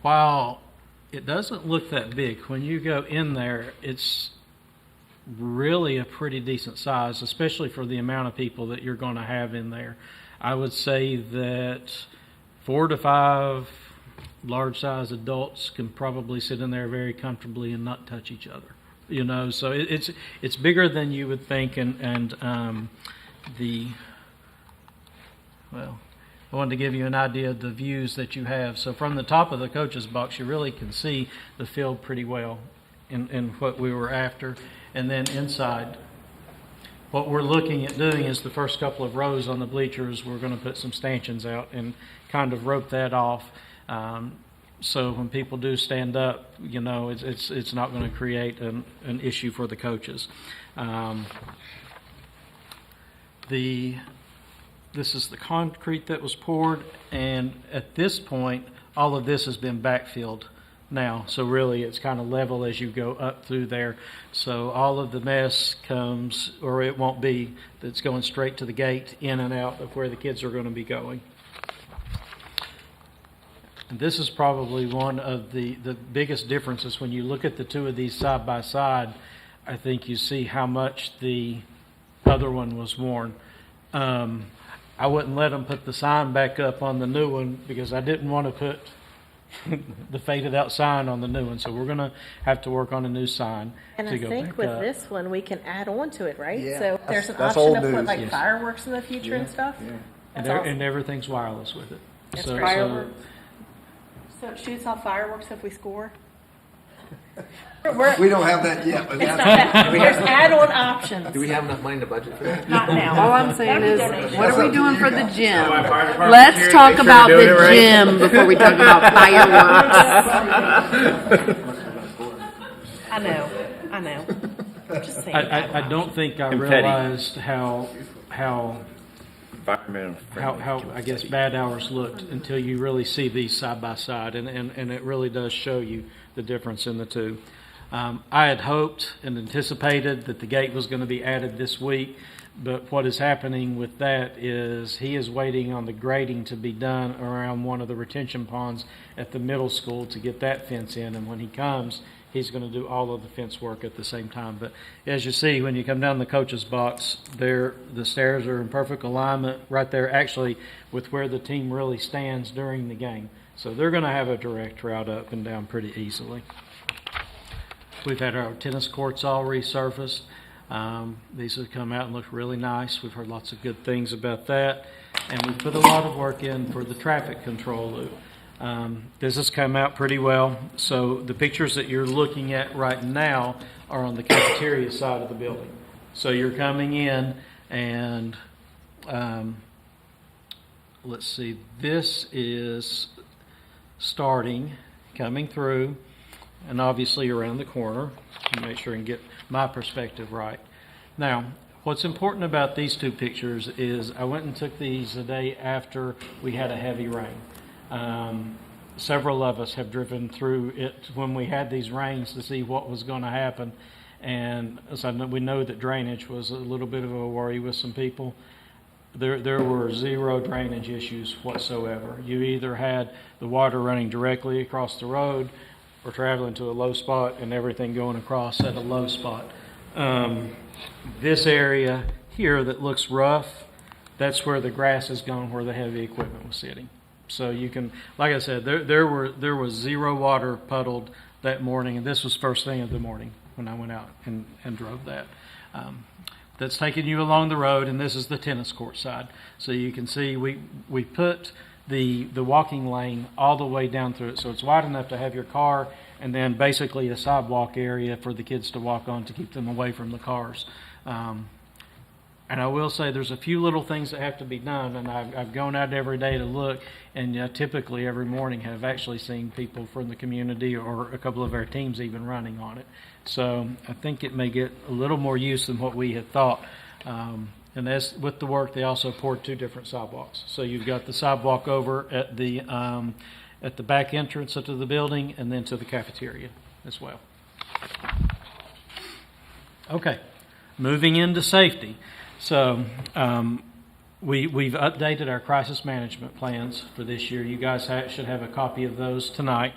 while it doesn't look that big, when you go in there, it's really a pretty decent size, especially for the amount of people that you're going to have in there. I would say that 4 to 5 large size adults can probably sit in there very comfortably and not touch each other. So it's bigger than you would think, and I wanted to give you an idea of the views that you have. So from the top of the coach's box, you really can see the field pretty well in what we were after. And then inside, what we're looking at doing is the first couple of rows on the bleachers, we're going to put some stanchions out and kind of rope that off. So when people do stand up, it's not going to create an issue for the coaches. The this is the concrete that was poured, and at this point, all of this has been backfilled now. So really, it's kind of level as you go up through there. So all of the mess comes, or it won't be, that's going straight to the gate, in and out of where the kids are going to be going. And this is probably one of the biggest differences when you look at the two of these side by side. I think you see how much the other one was worn. I wouldn't let them put the sign back up on the new one because I didn't want to put the faded out sign on the new one. So we're going to have to work on a new sign And to I go think back with up. this one, we can add on to it, right? Yeah. So there's an That's option old to put news. like Yes. fireworks in the future and stuff. And, That's there- awesome. and everything's wireless with it. It's So- fireworks. So it shoots off fireworks if we score. We don't have that yet, but It's not that's, that. There's add-on options. Do we have enough money in the budget for that? Not now. All I'm saying is, Donation. what are we doing for the That's gym? fire department Let's here, talk make sure about you're doing the it right. gym before we talk about fireworks. I know. Just saying. I don't think I Confetti. realized how Environmental friendly. I guess bad hours looked until you really see these side by side, and it really does show you the difference in the two. I had hoped and anticipated that the gate was going to be added this week, but what is happening with that is he is waiting on the grading to be done around one of the retention ponds at the middle school to get that fence in, and when he comes, he's going to do all of the fence work at the same time. But as you see, when you come down the coach's box, the stairs are in perfect alignment right there, actually, with where the team really stands during the game. So they're going to have a direct route up and down pretty easily. We've had our tennis courts all resurfaced. These have come out and look really nice. We've heard lots of good things about that. And we've put a lot of work in for the traffic control loop. This has come out pretty well. So the pictures that you're looking at right now are on the cafeteria side of the building. So you're coming in and let's see, this is coming through, and obviously around the corner. Make sure I can get my perspective right. Now, what's important about these two pictures is I went and took these the day after we had a heavy rain. Several of us have driven through it when we had these rains to see what was going to happen. And so we know that drainage was a little bit of a worry with some people. There were zero drainage issues whatsoever. You either had the water running directly across the road or traveling to a low spot and everything going across at a low spot. This area here that looks rough, that's where the grass has gone, where the heavy equipment was sitting. So you can, like I said, there was zero water puddled that morning, and this was first thing of the morning when I went out and drove that. That's taking you along the road, and this is the tennis court side. So you can see we put the walking lane all the way down through it, so it's wide enough to have your car, and then basically a sidewalk area for the kids to walk on to keep them away from the cars. And I will say there's a few little things that have to be done, and I've gone out every day to look, and typically every morning have actually seen people from the community or a couple of our teams even running on it. So I think it may get a little more use than what we had thought. And as with the work, they also poured two different sidewalks. So you've got the sidewalk over at the back entrance to the building, and then to the cafeteria as well. Okay, moving into safety. So we've updated our crisis management plans for this year. You guys should have a copy of those tonight.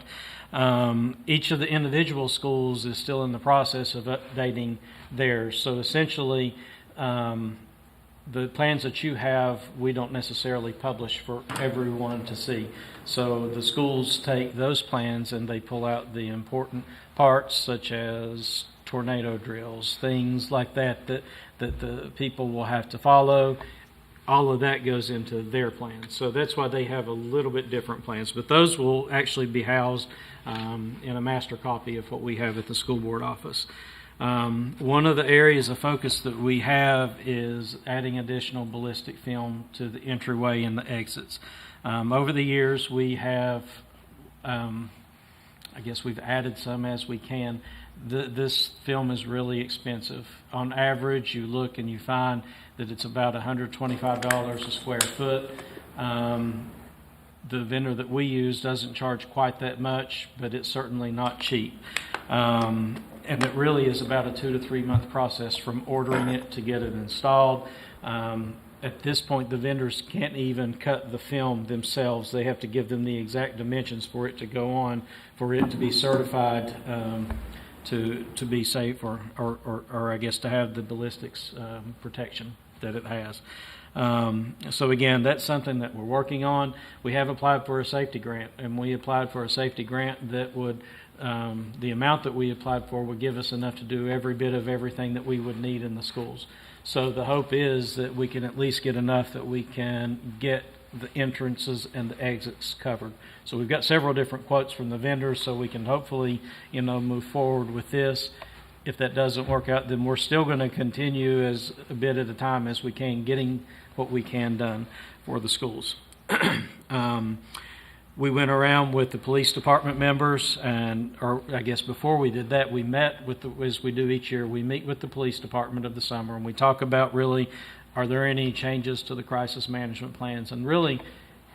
Each of the individual schools is still in the process of updating theirs. So essentially, the plans that you have, we don't necessarily publish for everyone to see. So the schools take those plans and they pull out the important parts, such as tornado drills, things like that the people will have to follow. All of that goes into their plans. So that's why they have a little bit different plans. But those will actually be housed in a master copy of what we have at the school board office. One of the areas of focus that we have is adding additional ballistic film to the entryway and the exits. Over the years, we have, I guess we've added some as we can. this film is really expensive. On average, you look and you find that it's about $125 a square foot. The vendor that we use doesn't charge quite that much, but it's certainly not cheap. And it really is about a 2 to 3 month process from ordering it to get it installed. At this point, the vendors can't even cut the film themselves. They have to give them the exact dimensions for it to go on, for it to be certified to be safe, or I guess to have the ballistics protection that it has. So again, that's something that we're working on. We have applied for a safety grant, and we applied for a safety grant that would, the amount that we applied for would give us enough to do every bit of everything that we would need in the schools. So the hope is that we can at least get enough that we can get the entrances and the exits covered. So we've got several different quotes from the vendors, so we can hopefully, move forward with this. If that doesn't work out, then we're still going to continue as a bit at a time as we can, getting what we can done for the schools. We went around with the police department members, or I guess before we did that, we met with as we do each year, we meet with the police department of the summer, and we talk about really, are there any changes to the crisis management plans, and really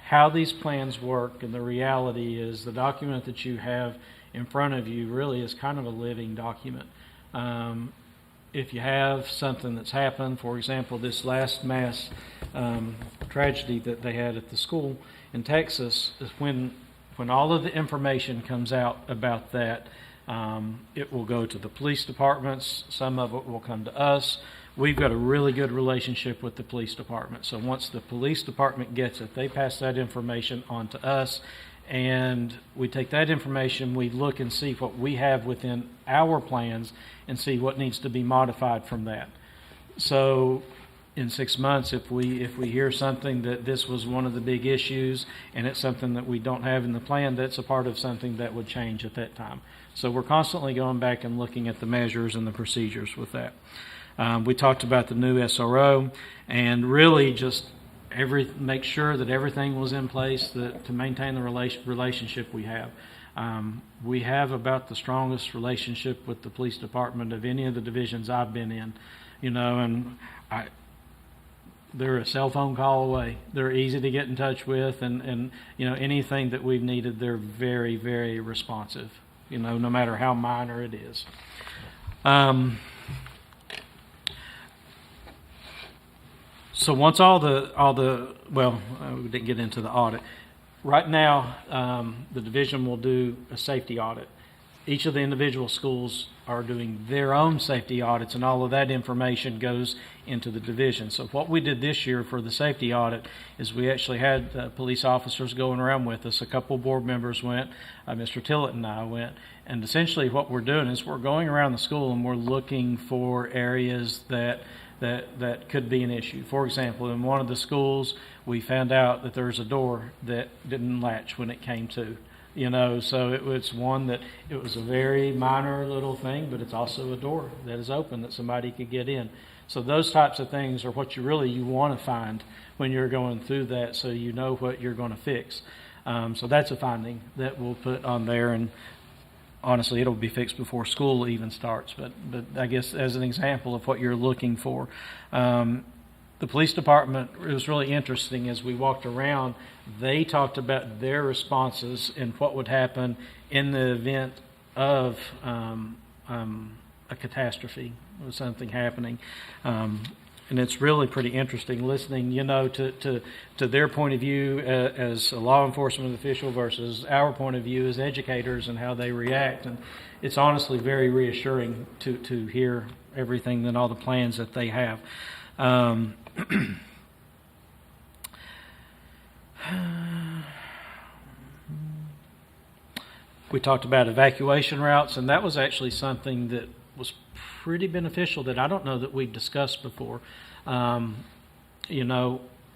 how these plans work. And the reality is the document that you have in front of you really is kind of a living document. If you have something that's happened, for example, this last mass tragedy that they had at the school in Texas, is when all of the information comes out about that, it will go to the police departments. Some of it will come to us. We've got a really good relationship with the police department. So once the police department gets it, they pass that information on to us. And we take that information, we look and see what we have within our plans and see what needs to be modified from that. So in 6 months, if we hear something that this was one of the big issues and it's something that we don't have in the plan, that's a part of something that would change at that time. So we're constantly going back and looking at the measures and the procedures with that. We talked about the new SRO, and really just make sure that everything was in place to maintain the relationship we have. We have about the strongest relationship with the police department of any of the divisions I've been in, and they're a cell phone call away. They're easy to get in touch with, and anything that we've needed, they're very, very responsive, no matter how minor it is. So once we didn't get into the audit. Right now, the division will do a safety audit. Each of the individual schools are doing their own safety audits, and all of that information goes into the division. So what we did this year for the safety audit is we actually had police officers going around with us. A couple board members went, Mr. Tillett and I went, and essentially what we're doing is we're going around the school and we're looking for areas that could be an issue. For example, in one of the schools, we found out that there's a door that didn't latch when it came to. So it was one that it was a very minor little thing, but it's also a door that is open that somebody could get in. So those types of things are what you want to find when you're going through that, so you know what you're going to fix. So that's a finding that we'll put on there, and honestly, it'll be fixed before school even starts. But I guess as an example of what you're looking for. The police department, it was really interesting as we walked around, they talked about their responses and what would happen in the event of a catastrophe or something happening. And it's really pretty interesting listening, to their point of view as a law enforcement official versus our point of view as educators and how they react. And it's honestly very reassuring to hear everything and all the plans that they have. We talked about evacuation routes, and that was actually something that was pretty beneficial that I don't know that we've discussed before.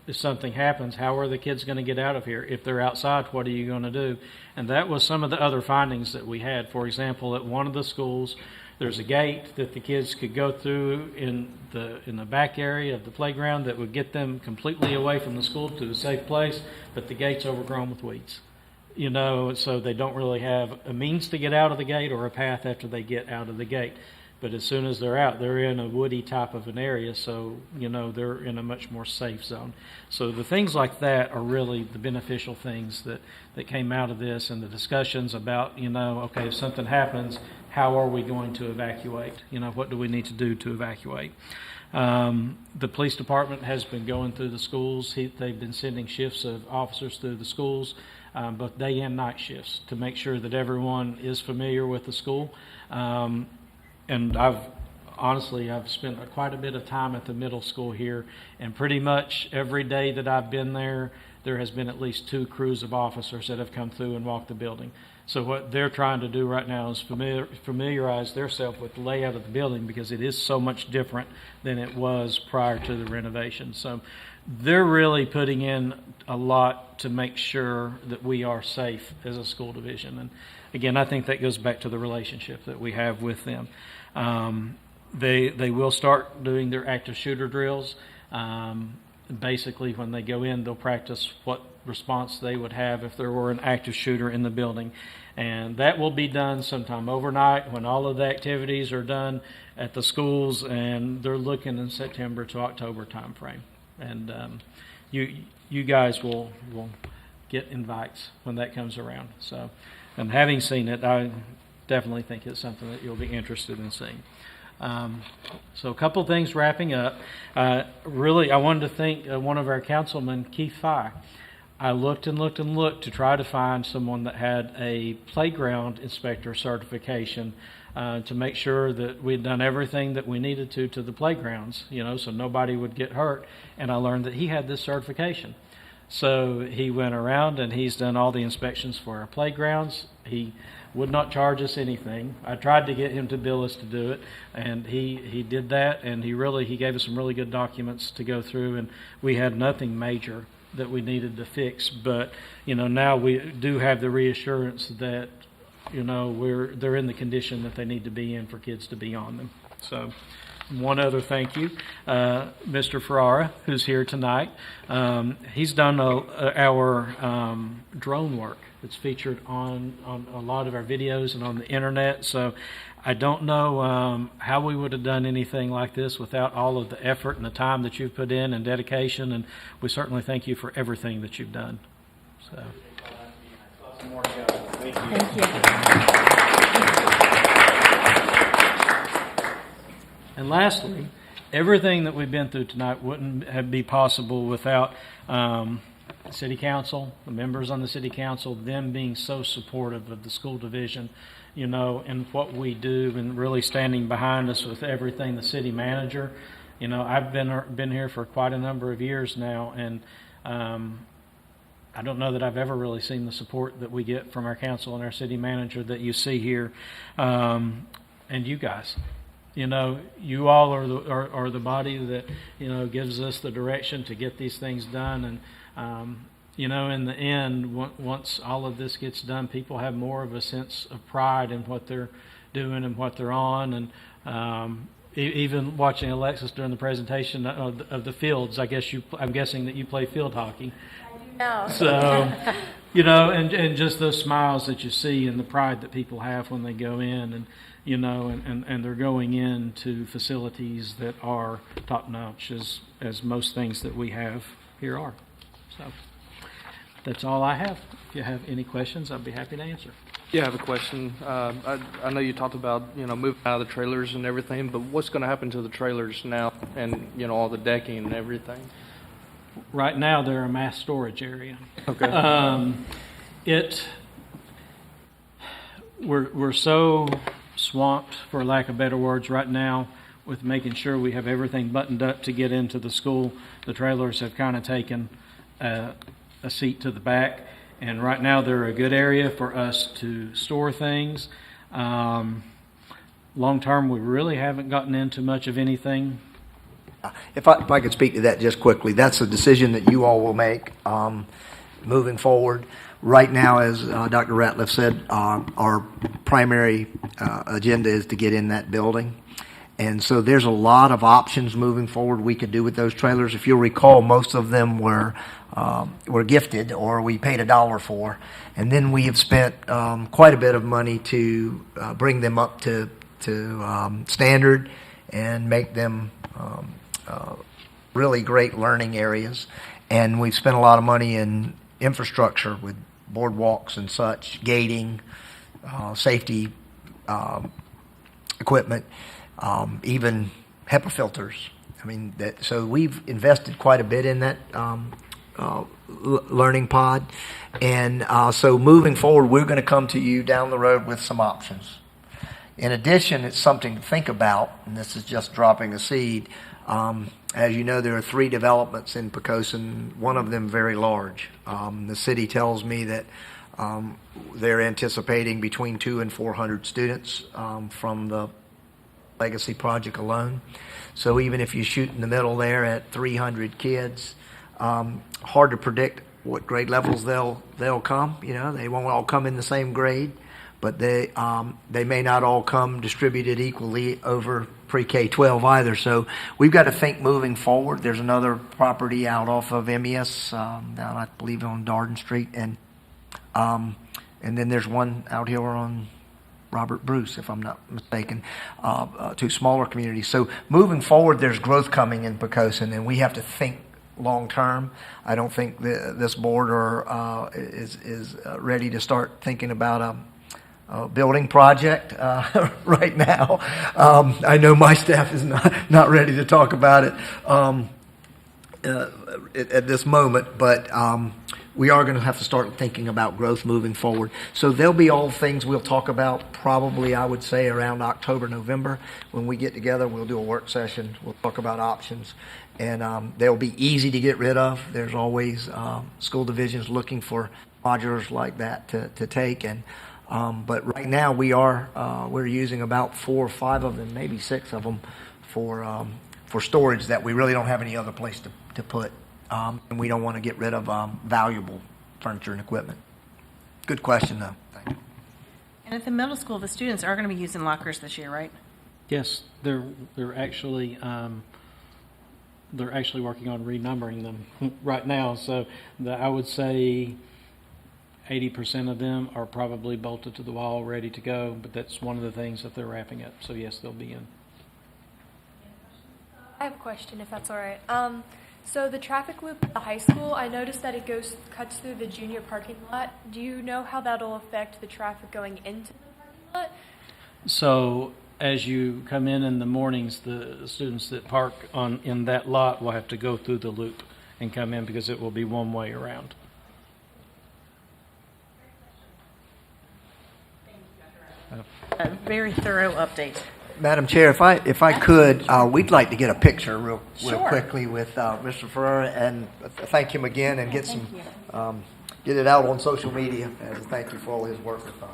If something happens, how are the kids going to get out of here? If they're outside, what are you going to do? And that was some of the other findings that we had. For example, at one of the schools, there's a gate that the kids could go through in the back area of the playground that would get them completely away from the school to a safe place, but the gate's overgrown with weeds. so they don't really have a means to get out of the gate or a path after they get out of the gate. But as soon as they're out, they're in a woody type of an area, so, they're in a much more safe zone. So the things like that are really the beneficial things that came out of this, and the discussions about, okay, if something happens, how are we going to evacuate? What do we need to do to evacuate? The police department has been going through the schools. They've been sending shifts of officers through the schools, both day and night shifts, to make sure that everyone is familiar with the school. And I've spent quite a bit of time at the middle school here, and pretty much every day that I've been there, there has been at least 2 crews of officers that have come through and walked the building. So what they're trying to do right now is familiarize themselves with the layout of the building, because it is so much different than it was prior to the renovation. So they're really putting in a lot to make sure that we are safe as a school division. And again, I think that goes back to the relationship that we have with them. They will start doing their active shooter drills. Basically, when they go in, they'll practice what response they would have if there were an active shooter in the building. And that will be done sometime overnight when all of the activities are done at the schools, and they're looking in September to October timeframe. And you guys will get invites when that comes around. So, and having seen it, I definitely think it's something that you'll be interested in seeing. So a couple things wrapping up. Really, I wanted to thank one of our councilmen, Keith Fye. I looked and looked and looked to try to find someone that had a playground inspector certification to make sure that we'd done everything that we needed to the playgrounds, so nobody would get hurt. And I learned that he had this certification. So he went around and he's done all the inspections for our playgrounds. He would not charge us anything. I tried to get him to bill us to do it, and he did that, and he gave us some really good documents to go through, and we had nothing major that we needed to fix. But now we do have the reassurance that they're in the condition that they need to be in for kids to be on them. So one other thank you, Mr. Ferrara, who's here tonight. He's done our drone work. It's featured on a lot of our videos and on the internet. So I don't know how we would have done anything like this without all of the effort and the time that you've put in and dedication. And we certainly thank you for everything that you've done. So. Thank you. And lastly, everything that we've been through tonight wouldn't be possible without City Council, the members on the City Council, them being so supportive of the school division, and what we do, and really standing behind us with everything. The city manager, I've been here for quite a number of years now, and I don't know that I've ever really seen the support that we get from our council and our city manager that you see here, and you guys. You all are the body that gives us the direction to get these things done, and in the end, once all of this gets done, people have more of a sense of pride in what they're doing and what they're on. And even watching Alexis during the presentation of the fields, I'm guessing that you play field hockey. No. So, and just those smiles that you see and the pride that people have when they go in, and and they're going into facilities that are top notch, as most things that we have here are. So that's all I have. If you have any questions, I'd be happy to answer. Yeah, I have a question. I know you talked about, moving out of the trailers and everything, but what's going to happen to the trailers now and, all the decking and everything? Right now, they're a mass storage area. Okay. We're so swamped, for lack of better words, right now with making sure we have everything buttoned up to get into the school. The trailers have kind of taken a seat to the back, and right now they're a good area for us to store things. Long term, we really haven't gotten into much of anything. If I could speak to that just quickly, that's a decision that you all will make moving forward. Right now, as Dr. Ratliff said, our primary agenda is to get in that building. And so there's a lot of options moving forward we could do with those trailers. If you'll recall, most of them were gifted or we paid $1 for. And then we have spent quite a bit of money to bring them up to standard and make them really great learning areas. And we've spent a lot of money in infrastructure with boardwalks and such, gating, safety equipment, even HEPA filters. I mean, so we've invested quite a bit in that learning pod. And so moving forward, we're going to come to you down the road with some options. In addition, it's something to think about, and this is just dropping a seed. As you know, there are 3 developments in Poquoson, one of them very large. The city tells me that they're anticipating between 200 and 400 students from the Legacy project alone. So even if you shoot in the middle there at 300 kids, hard to predict what grade levels they'll come. You know, they won't all come in the same grade, but they may not all come distributed equally over pre-K 12 either. So we've got to think moving forward. There's another property out off of MES down, I believe, on Darden Street, and then there's one out here on Robert Bruce, if I'm not mistaken, 2 smaller communities. So moving forward, there's growth coming in Poquoson, and we have to think long term. I don't think this board is ready to start thinking about a building project right now. I know my staff is not ready to talk about it at this moment, but we are going to have to start thinking about growth moving forward. So there'll be all things we'll talk about probably, I would say, around October, November. When we get together, we'll do a work session. We'll talk about options. And they'll be easy to get rid of. There's always school divisions looking for modulars like that to take. And but right now we're using about 4 or 5 of them, maybe 6 of them for storage that we really don't have any other place to put. And we don't want to get rid of valuable furniture and equipment. Good question, though. Thank you. And at the middle school, the students are going to be using lockers this year, right? Yes, they're actually working on renumbering them right now. So I would say 80% of them are probably bolted to the wall, ready to go. But that's one of the things that they're wrapping up. So yes, they'll be in. I have a question, if that's all right. So the traffic loop at the high school, I noticed that it cuts through the junior parking lot. Do you know how that'll affect the traffic going into the parking lot? So as you come in the mornings, the students that park in that lot will have to go through the loop and come in because it will be one way around. A very thorough update. Madam Chair, if I could, we'd like to get a picture real Sure. quickly with Mr. Ferreira and thank him again and get get it out on social media as a thank you for all his work with us.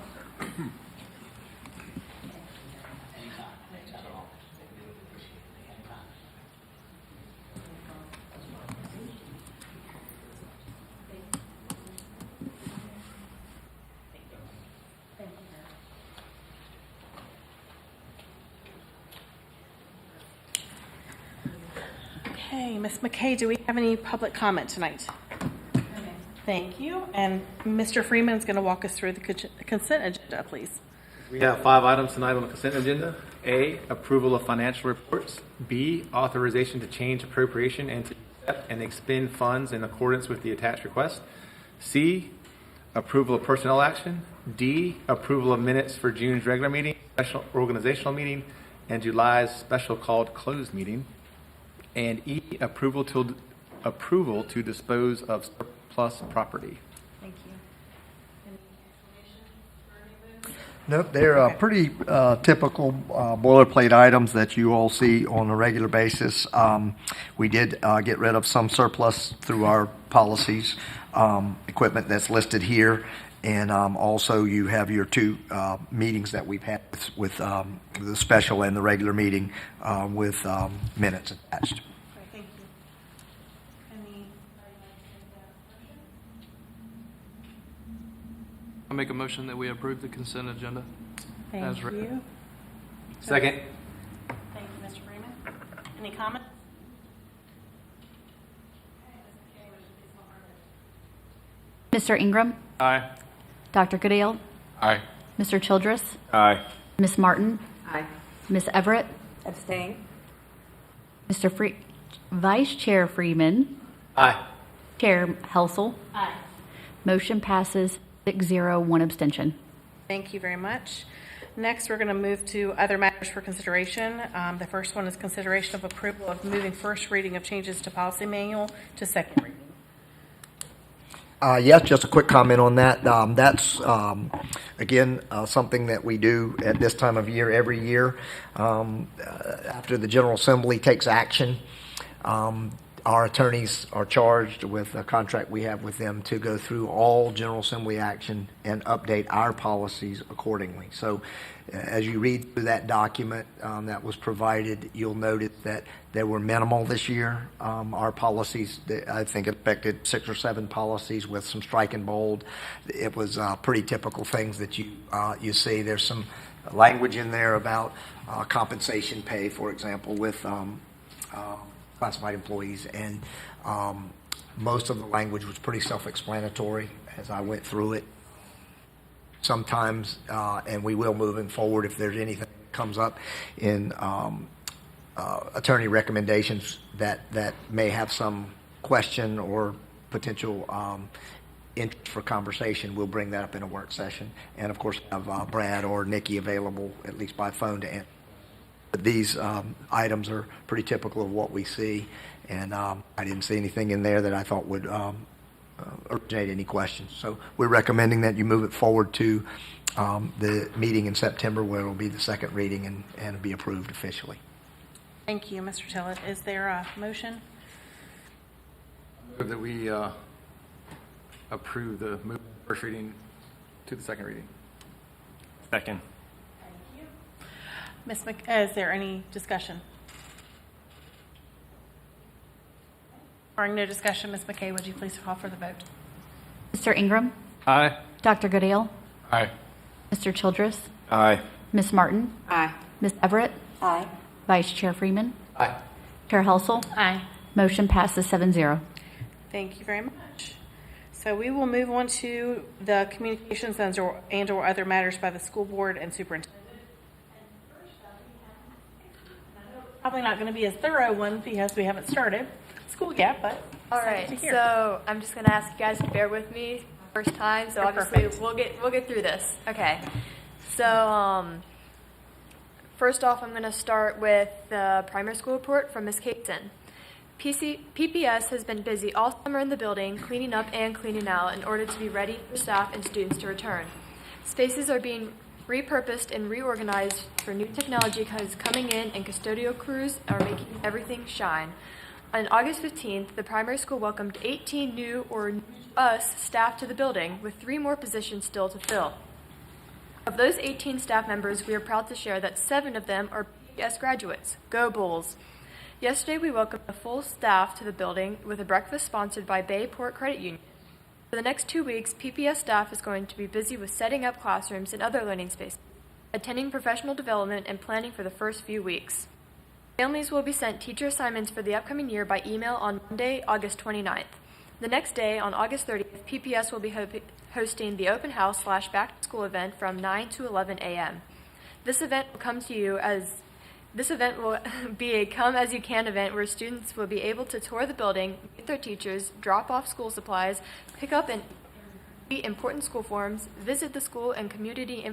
Okay, Ms. McKay, do we have any public comment tonight? Thank you. And Mr. Freeman is going to walk us through the consent agenda, please. We have 5 items tonight on the consent agenda. A, approval of financial reports. B, authorization to change appropriation and to accept and expend funds in accordance with the attached request. C, approval of personnel action. D, approval of minutes for June's regular meeting, special organizational meeting, and July's special called closed meeting. And E, approval to dispose of surplus property. Thank you. Any explanations for any of those? Nope, they're pretty typical boilerplate items that you all see on a regular basis. We did get rid of some surplus through our policies, equipment that's listed here. And also you have your 2 meetings that we've had with the special and the regular meeting with minutes attached. Great, thank you. Any? I make a motion that we approve the consent agenda. Thank As written. you. Second. Thank Any comments? Mr. Ingram, Aye. Dr. Goodale, Aye. Mr. Childress, Aye. Miss Martin, Aye. Miss Everett, Abstain. Vice Chair Freeman, Aye. Chair Helsel. Aye. Motion passes 6-0, one abstention. Thank you very much. Next, we're going to move to other matters for consideration. The first one is consideration of approval of moving first reading of changes to policy manual to second reading. Yes, just a quick comment on that. That's, again, something that we do at this time of year every year. After the General Assembly takes action, our attorneys are charged with a contract we have with them to go through all General Assembly action and update our policies accordingly. So as you read through that document that was provided, you'll notice that they were minimal this year. Our policies, I think, affected 6 or 7 policies with some strike and bold. It was pretty typical things that you see. There's some language in there about compensation pay, for example, with classified employees, and most of the language was pretty self-explanatory as I went through it. Sometimes, and we will moving forward if there's anything that comes up in attorney recommendations that may have some question or potential interest for conversation, we'll bring that up in a work session. And of course, have Brad or Nikki available, at least by phone, to answer. But these items are pretty typical of what we see, and I didn't see anything in there that I thought would originate any questions. So we're recommending that you move it forward to the meeting in September, where it will be the second reading and be approved officially. Thank you, Mr. Tillett. Is there a motion? Move that we approve the move first reading to the second reading. Second. Ms. Is there any discussion? Barring no discussion, Ms. McKay, would you please call for the vote? Mr. Ingram, Aye. Dr. Goodale, Aye. Mr. Childress, Aye. Miss Martin, Aye. Miss Everett, Aye. Vice Chair Freeman, Aye. Chair Helsel. Aye. Motion passes 7-0. Thank you very much. So we will move on to the communications and/or other matters by the school board and superintendent. Probably not going to be a thorough one because we haven't started school yet, but All excited to right, hear. so I'm just gonna ask you guys to bear with me first time. So You're obviously perfect. we'll get through this. Okay. So first off, I'm gonna start with the primary school report from Ms. Caton. PPS has been busy all summer in the building, cleaning up and cleaning out in order to be ready for staff and students to return. Spaces are being repurposed and reorganized for new technology coming in, and custodial crews are making everything shine. On August 15th, the primary school welcomed 18 new or us staff to the building, with 3 more positions still to fill. Of those 18 staff members, we are proud to share that 7 of them are PPS graduates. Go Bulls! Yesterday, we welcomed a full staff to the building with a breakfast sponsored by Bayport Credit Union. For the next 2 weeks, PPS staff is going to be busy with setting up classrooms and other learning spaces, attending professional development, and planning for the first few weeks. Families will be sent teacher assignments for the upcoming year by email on Monday, August 29th. The next day, on August 30th, PPS will be hosting the open house / back to school event from 9 to 11 a.m. This event will be a come as you can event where students will be able to tour the building, meet their teachers, drop off school supplies, pick up and complete important school forms, visit the school and community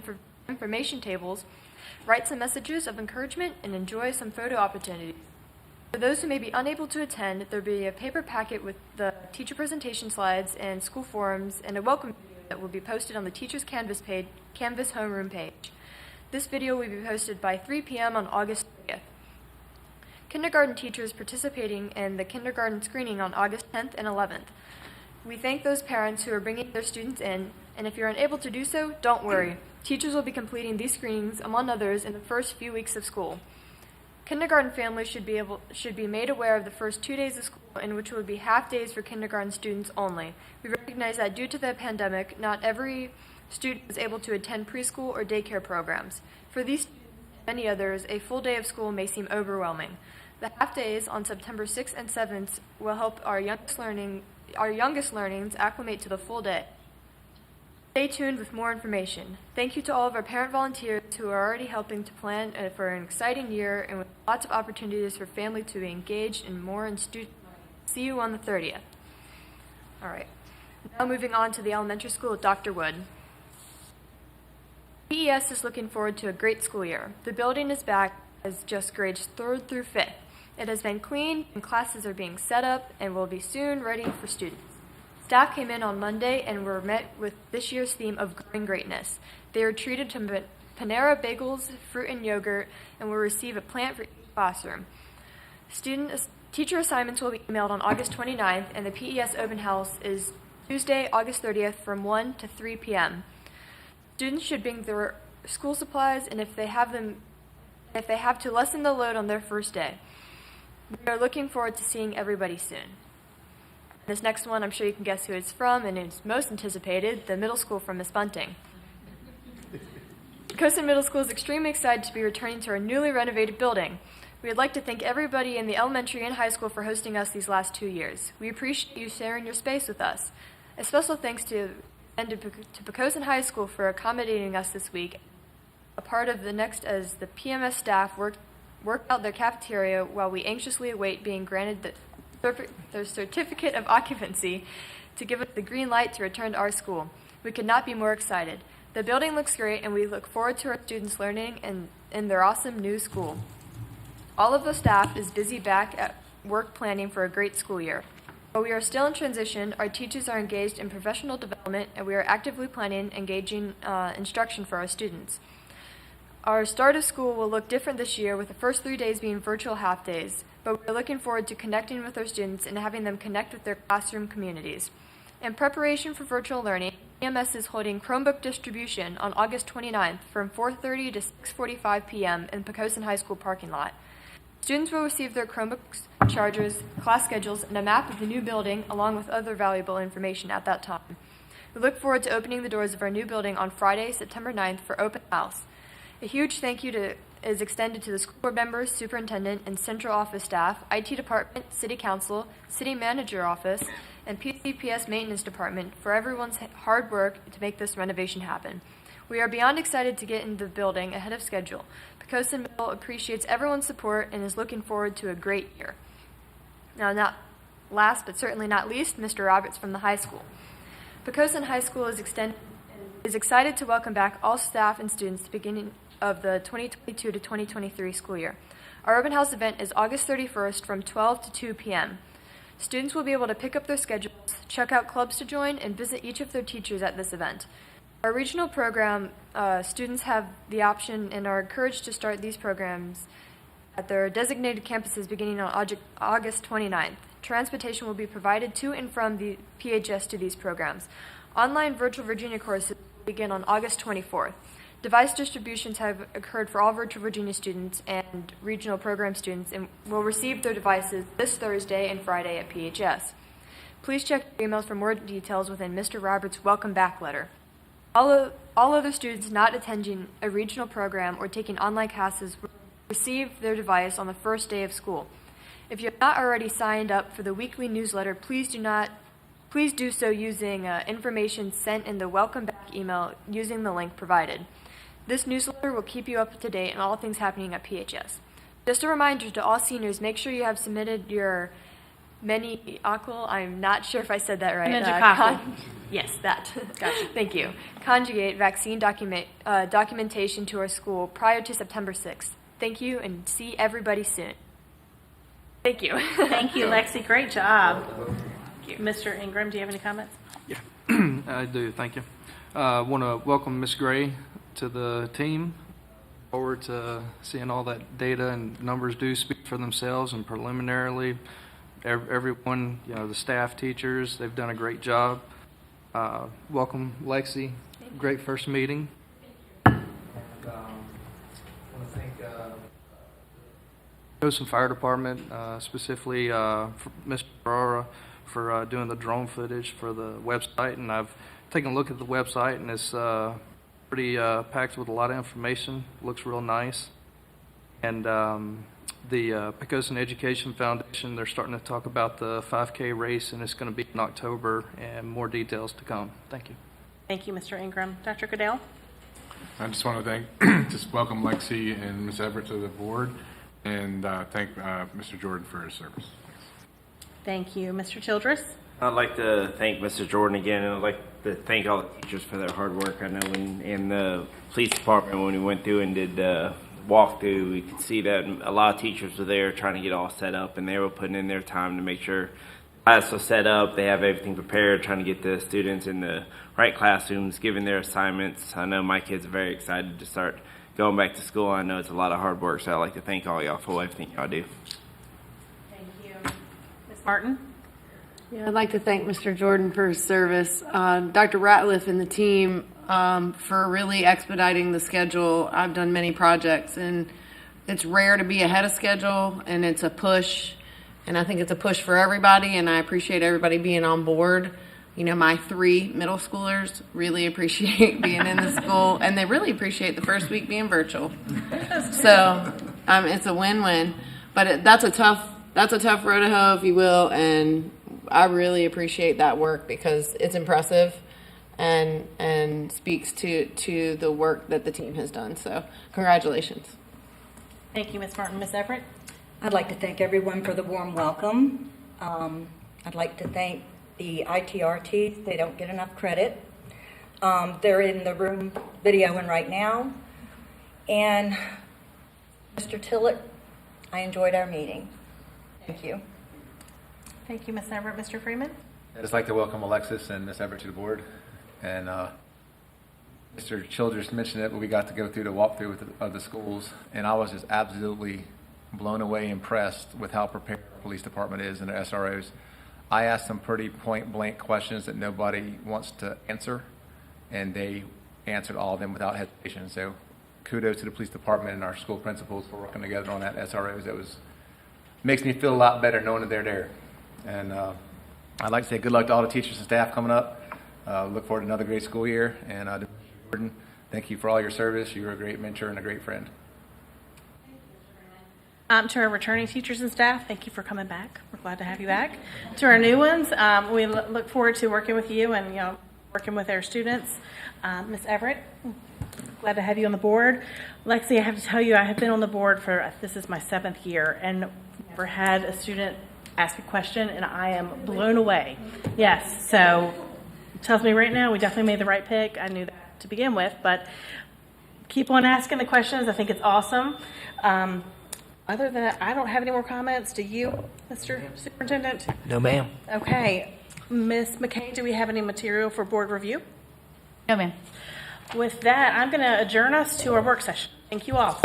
information tables, write some messages of encouragement, and enjoy some photo opportunities. For those who may be unable to attend, there will be a paper packet with the teacher presentation slides and school forms and a welcome video that will be posted on the teacher's Canvas homeroom page. This video will be posted by 3 p.m. on August 30th. Kindergarten teachers participating in the kindergarten screening on August 10th and 11th. We thank those parents who are bringing their students in, and if you're unable to do so, don't worry. Teachers will be completing these screenings, among others, in the first few weeks of school. Kindergarten families should be made aware of the first 2 days of school, in which will be half days for kindergarten students only. We recognize that due to the pandemic, not every student is able to attend preschool or daycare programs. For these students and many others, a full day of school may seem overwhelming. The half days on September 6th and 7th will help our youngest learnings acclimate to the full day. Stay tuned with more information. Thank you to all of our parent volunteers who are already helping to plan for an exciting year and with lots of opportunities for family to be engaged in more in student learning. See you on the 30th. All right. Now moving on to the elementary school at Dr. Wood. PES is looking forward to a great school year. The building is back as just grades 3rd through 5th. It has been cleaned and classes are being set up and will be soon ready for students. Staff came in on Monday and were met with this year's theme of growing greatness. They were treated to Panera bagels, fruit and yogurt, and will receive a plant for each classroom. Teacher assignments will be emailed on August 29th, and the PES open house is Tuesday, August 30th from 1 to 3 p.m. Students should bring their school supplies, and if they have to lessen the load on their first day. We are looking forward to seeing everybody soon. This next one, I'm sure you can guess who it's from, and it's most anticipated, the middle school from Miss Bunting. Poquoson Middle School is extremely excited to be returning to our newly renovated building. We would like to thank everybody in the elementary and high school for hosting us these last 2 years. We appreciate you sharing your space with us. A special thanks to Poquoson High School for accommodating us this week. A part of the next as the PMS staff worked out their cafeteria while we anxiously await being granted their certificate of occupancy to give us the green light to return to our school. We could not be more excited. The building looks great, and we look forward to our students learning in their awesome new school. All of the staff is busy back at work planning for a great school year. While we are still in transition, our teachers are engaged in professional development, and we are actively planning engaging instruction for our students. Our start of school will look different this year, with the first 3 days being virtual half days, but we're looking forward to connecting with our students and having them connect with their classroom communities. In preparation for virtual learning, EMS is holding Chromebook distribution on August 29th from 4:30 to 6:45 p.m. in Poquoson High School parking lot. Students will receive their Chromebooks, chargers, class schedules, and a map of the new building, along with other valuable information at that time. We look forward to opening the doors of our new building on Friday, September 9th for open house. A huge thank you is extended to the school board members, superintendent, and central office staff, IT department, city council, city manager office, and PCPS maintenance department for everyone's hard work to make this renovation happen. We are beyond excited to get into the building ahead of schedule. Poquoson Middle appreciates everyone's support and is looking forward to a great year. Now, not last but certainly not least, Mr. Roberts from the high school. Poquoson High School is excited to welcome back all staff and students at the beginning of the 2022 to 2023 school year. Our open house event is August 31st from 12 to 2 p.m. Students will be able to pick up their schedules, check out clubs to join, and visit each of their teachers at this event. Our regional program, students have the option and are encouraged to start these programs at their designated campuses beginning on August 29th. Transportation will be provided to and from the PHS to these programs. Online Virtual Virginia courses begin on August 24th. Device distributions have occurred for all Virtual Virginia students and regional program students and will receive their devices this Thursday and Friday at PHS. Please check your emails for more details within Mr. Roberts' welcome back letter. All other students not attending a regional program or taking online classes will receive their device on the first day of school. If you have not already signed up for the weekly newsletter, please do so using information sent in the welcome back email using the link provided. This newsletter will keep you up to date on all things happening at PHS. Just a reminder to all seniors, make sure you have submitted your meningococcal, I'm not sure if I said that right. Yes, that. Gotcha. Thank you. Conjugate vaccine documentation to our school prior to September 6th. Thank you, and see everybody soon. Thank you. Thank you, Lexi. Great job. Thank you. Mr. Ingram, do you have any comments? Yeah, I do. Thank you. I want to welcome Ms. Gray to the team. Forward to seeing all that data and numbers do speak for themselves, and preliminarily, everyone, the staff, teachers, they've done a great job. Welcome, Lexi. Great first meeting. And, I want to thank Poquoson Fire Department, specifically for Mr. Aurora, for doing the drone footage for the website. And I've taken a look at the website, and it's pretty packed with a lot of information. Looks real nice. And the Poquoson Education Foundation, they're starting to talk about the 5K race, and it's going to be in October, and more details to come. Thank you. Thank you, Mr. Ingram. Dr. Goodell? I just want to thank, just welcome Lexi and Ms. Everett to the board, and thank Mr. Jordan for his service. Thank you. Mr. Childress? I'd like to thank Mr. Jordan again, and I'd like to thank all the teachers for their hard work. I know in the police department, when we went through and did the walkthrough, we could see that a lot of teachers were there trying to get all set up, and they were putting in their time to make sure class was set up, they have everything prepared, trying to get the students in the right classrooms, giving their assignments. I know my kids are very excited to start going back to school. I know it's a lot of hard work, so I'd like to thank all y'all for everything y'all do. Thank you. Ms. Martin? Yeah, I'd like to thank Mr. Jordan for his service, Dr. Ratliff and the team for really expediting the schedule. I've done many projects, and it's rare to be ahead of schedule, and it's a push, and I think it's a push for everybody, and I appreciate everybody being on board. You know, my 3 middle schoolers really appreciate being in the school, and they really appreciate the first week being virtual. So it's a win-win, but that's a tough road to hoe, if you will, and I really appreciate that work because it's impressive and speaks to the work that the team has done. So congratulations. Thank you, Ms. Martin. Ms. Everett? I'd like to thank everyone for the warm welcome. I'd like to thank the ITRTs. They don't get enough credit. They're in the room videoing right now. And Mr. Tillett, I enjoyed our meeting. Thank you. Thank you, Ms. Everett. Mr. Freeman? I'd just like to welcome Alexis and Ms. Everett to the board. And Mr. Childress mentioned it, but we got to go through the walkthrough of the schools, and I was just absolutely blown away, impressed with how prepared the police department is and the SROs. I asked some pretty point-blank questions that nobody wants to answer, and they answered all of them without hesitation. So kudos to the police department and our school principals for working together on that SROs. That makes me feel a lot better knowing that they're there. And I'd like to say good luck to all the teachers and staff coming up. Look forward to another great school year. And Mr. Jordan, thank you for all your service. You were a great mentor and a great friend. To our returning teachers and staff, thank you for coming back. We're glad to have you back. To our new ones, we look forward to working with you and working with our students. Ms. Everett, glad to have you on the board. Lexi, I have to tell you, I have been on the board for, this is my 7th year, and never had a student ask a question, and I am blown away. Yes, so it tells me right now we definitely made the right pick. I knew that to begin with, but keep on asking the questions. I think it's awesome. Other than that, I don't have any more comments. Do you, Mr. Superintendent? No, ma'am. Okay. Ms. McKay, do we have any material for board review? No, ma'am. With that, I'm going to adjourn us to our work session. Thank you all.